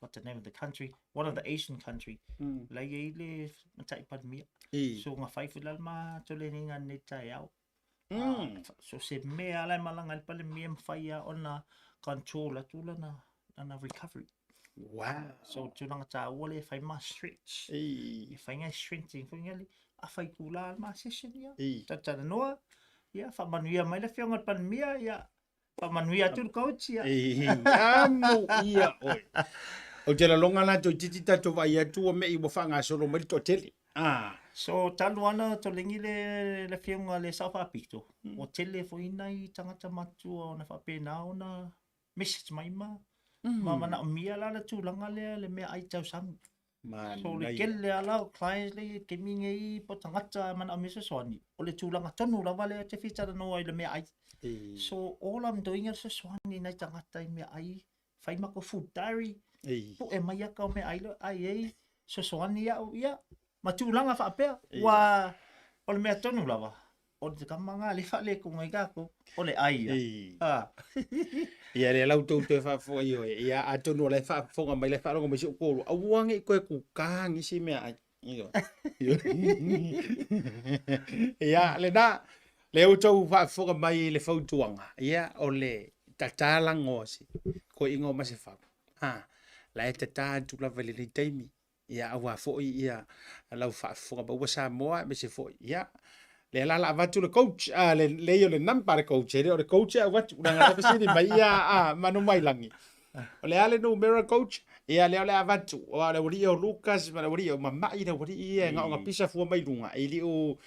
what's the name of the country? One of the Asian country. Lai le matai pa mia. So nga fai fulal ma tole ni nga ni tai au. So se mea lai malanga pa le mia fai ona control atula na recovery. Wow. So tulanga ta wole fai ma stretch. Fai nga stretching fai nga a fai kula ma session ya. Tata noa. Ya fa manuia mai le fionga pa mia ya. Pamanuia tu coach ya. Amo ia oi. O te la longa la to titita to vai atu me I wafanga solo mai to tele. So taluana to lengi le fionga le South Africa. O tele fo ina I tangata matu o na fa pena ona message mai ma. Mama na mia la tu langa le me ai tau sam. So le kele ala clients le ke mingi po tangata mana message soani. O le tu langa tonu la vale te fita no I le me ai. So all I'm doing is just one in I tangata me ai fai mako food diary po e mai ka me ai so soani ya matulanga fa pe wa o le me tonu lava o te kamanga le fa le ko ngai ka ko o le ai ia le lau tau te fa fo io ia atonu le fa fo mai le fa ngo me so ko awangi ko ku kangi si me ai ia le na le tau fa fo mai le fautuanga ia o le tatala ngosi ko ingo ma se fa la tata tu la vele le taimi ia awa fo ia la fa fo ba wa Samoa me se fo ia le la vatu le coach le yo le namba le coach le coach watu na fa sini mai ia manu mai langi o le ale no mera coach ia le avatu o le Rio Lucas ma le Rio mama ina wori ia nga pisa fu mai lunga ili o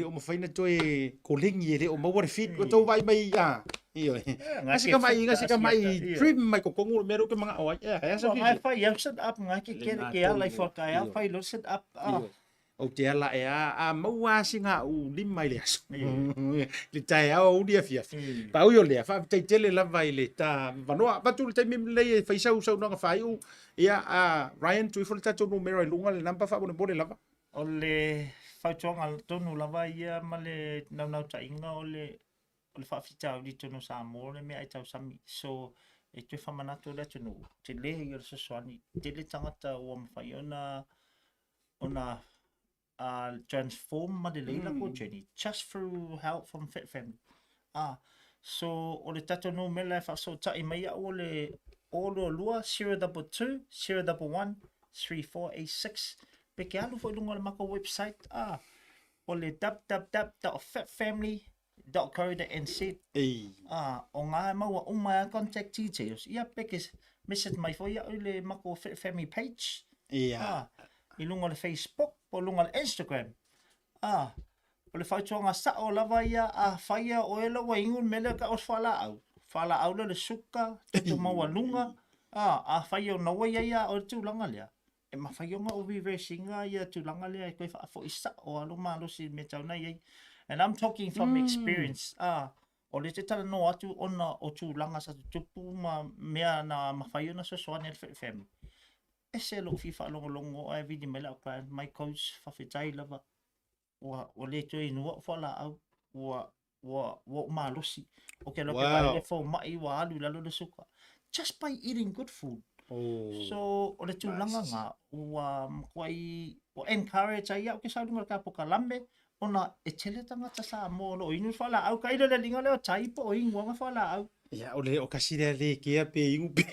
mo faina toe kolingi ile o mo wori fit o to vai mai ia io ngasi ka mai trim mai ko kongu mero ke mga awai ia so mai fa ia set up ngaki ke ala for ka ia fa lo set up o te ala maua singa u limai le aso le tai au dia fia pa o le fa te tele la vai le ta vanoa patu le mi le fa isa usa no fa u ia Ryan tu fo ta to numero e lunga le namba fa bo le lava o le fa chonga tonu lava ia ma le nau ta inga o le o le whaafitau li tono Samoa le mea e tau sami. So, e tue whamanato le tono, te lehe i o le sosoani, te le tangata o mawhai ona transform ma le leila ko journey, just through help from Fit Family. So, o le tato no mele e whaso tai mai o le olo lua 022 011 3486. Peke alu fo ilunga le mako website, o le www.fitfamily.co.nz. O ngā maua umai contact details. Ia peke message mai fo ia o le mako Fit Family page. Ilunga le Facebook, o lunga le Instagram. O le whautuanga sa o lava ia a whaia o ela wa ingun mele ka os whala au. Whala au le suka, tutu maua lunga. A whaia o nawa ia o le tūlanga lea. E ma whaia o reversinga ia tūlanga lea e koe wha fo isa o alo malosi me tau nei ei. And I'm talking from experience. O le te tala no atu ona o tūlanga sa tupu ma mea na ma whaia na sosoani al family. E se lo fifa longo ai vidi mele au client my coach whawhetai lava. O le tue inua whala au. Wa malosi. O ke loke vai le fo mai wa alu lalo le suka. Just by eating good food. So, o le tūlanga ngā, o encourage ai au ke saurunga ka poka lambe, ona e tele tangata sa mo lo inu whala au, kaira le linga leo taipo o ingu anga whala au. Ia, ole o kasira le kea pe ingu pe.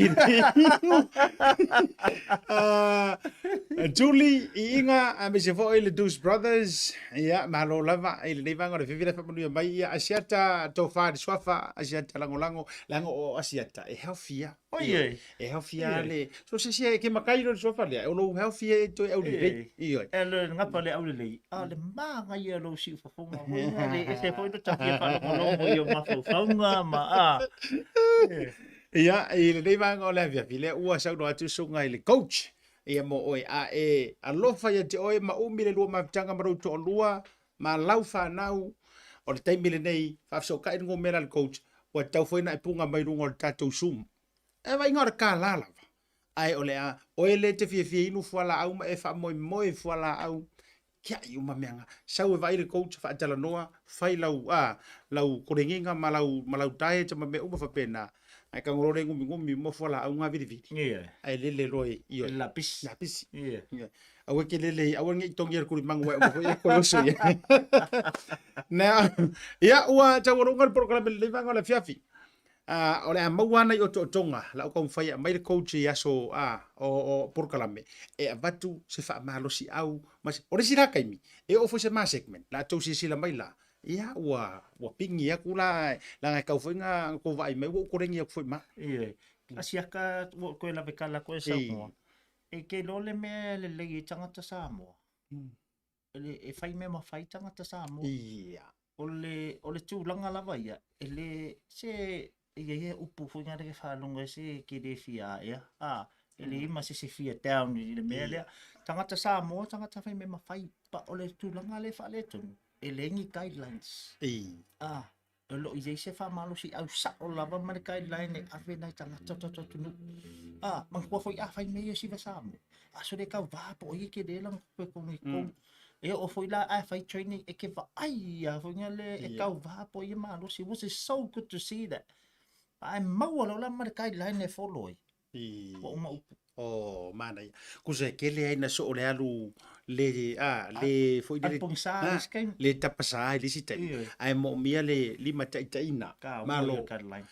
Julie, i inga, me se fo le Deuce Brothers, ia, malo lava, le neivanga le whiwira whapanuia mai, ia, asiata tau whaare swafa, asiata lango o asiata, e healthia. Oye. E healthia le, so se sia e ke makairo le swafa le, o lo healthia e toi au le rei. E le ngapa le au le lei, le maanga ia lo si ufafonga, e se fo ino takia whalongo i o mawhauwhaunga, Ia, i le neivanga o le awhiawhi, le ua sauno atu sunga i le coach. Ia mo oe a lofa ia te oe ma umi le lua mawhitanga marauto o lua, ma lau whanau, o le taimile nei, whafso ka ingo mera le coach, wa tau whaina e punga mai runga o le tātou sum. E wa inga ora ka lalawa. Ai o le oe le te fia inu fuala au, ma e wha moe fuala au, kia i uma meanga. Sau e vai le coach wha atala noa, whai lau korenginga ma lau tae te ma me uma whapena. Ai ka ngorore ngumi mo fuala au ngā viri. Ai lele roe i o. La pisi. Au ke lele, au ngi tongi ar kuri mangu e ko oso ia. Na, ia ua tau ronga le programa le vanga le fiafi. O le mauana i o tonga, la o kong whai mai le coach i aso o porkalame. E a batu se wha malosi au, o le sira kaimi, e ofo se ma segment, la tau si sila mai la. Ia ua pingi ia kula, la ngai kau whainga ko vai mai, ua korengi ia kufoi ma. Asiaka, koe la vekala koe Samoa. E ke lole me le lei tangata Samoa. E whai me ma whai tangata Samoa. Ia. O le tūlanga lava ia, e le se ia upu whinga reke whalunga se ke le fia ia. E le ima se fia down i le mea lea. Tangata Samoa, tangata whai me ma whai, pa o le tūlanga le whale tonu. E le ngi guidelines. E lo i se wha malo si au sa o lava ma le guideline e awhi nai tangata tonu. Man kua whai whai mea si wa Samoa. So le kau vapo o i ke le lang koe kongi kong. E o foi la ai fai training e ke va ai a foi le e kau va po i malo si was so good to see that. Ai mau la ma guideline e follow. O ma o mana ku se ke le na so le alu le foi le tapasa le sita ai mo mia le lima taina malo guideline.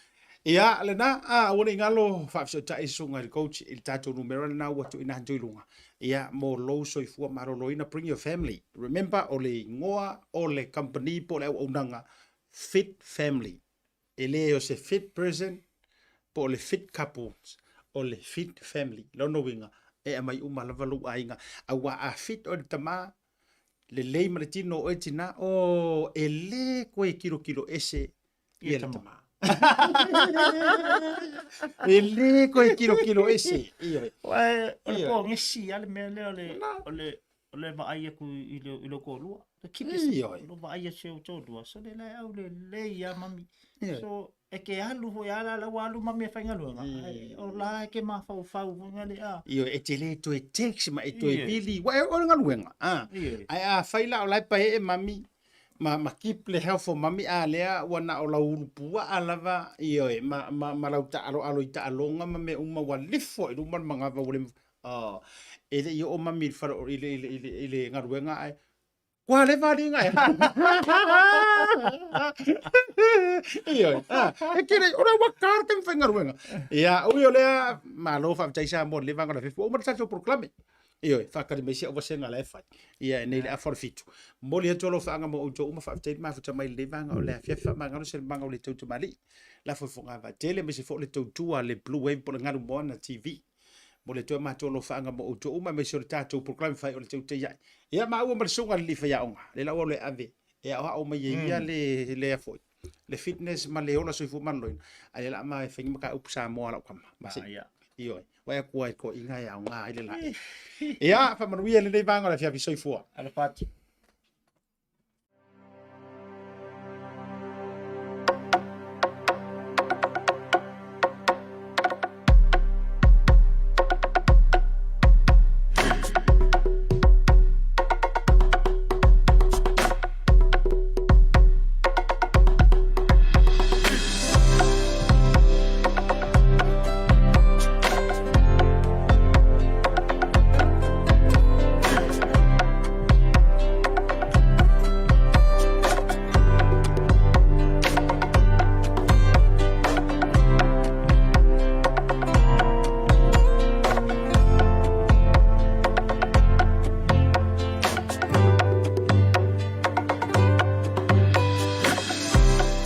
Ia le na woni ngalo fa so ta isunga le coach il tato numero na watu ina joilunga. Ia mo lo so ifua maro lo ina bring your family. Remember ole ngoa ole company po le onanga fit family. Ele o se fit person po le fit couples ole fit family. Lo no winga e mai uma lava lu ainga awa a fit o tama le le maritino o tina o ele ko kilo ese ia tama. Ele ko kilo ese io o ngesi ale mele ole va ai ku ilo ko lu the kids lo va ai se o todo so le la au le ya mami so e ke alu ho ya la alu mami fa ngalu o la ke ma fa ngale io e tele to e text ma e to e bili wa o ngalu ai a faila o lai pa e mami ma keep le health for mami a lea wana o lau pua alava io ma lau ta alo ta alonga ma me uma wa lifo i uma manga va wole ele io o mami fa ile ngaruenga ai kwa le va dinga io e kire ora wa kartem fa ngaruenga ia o io le ma lo fa taisa mo le vanga le fo ma sa proclame io fa ka me sia o senga le fa ia nei le for fitu mo le tolo fa nga mo o jo uma fa tei ma fa mai le vanga o le fa ma nga se manga o le tau mali la fo nga va tele me se fo le tau tua le Bluwave po nga mo na TV mo le to ma tolo fa nga mo o jo uma me se ta to proclaim fa o le tau te ia ma o ma sunga le fa ya onga le la o le ave ia o ma ia le fo le fitness ma le ola so fu man loin ai la ma fa nga ka upsa mo la kama ma se io wa ko inga ya nga ile la ia fa manuia le nei vanga la fia visoi fua Ala pati.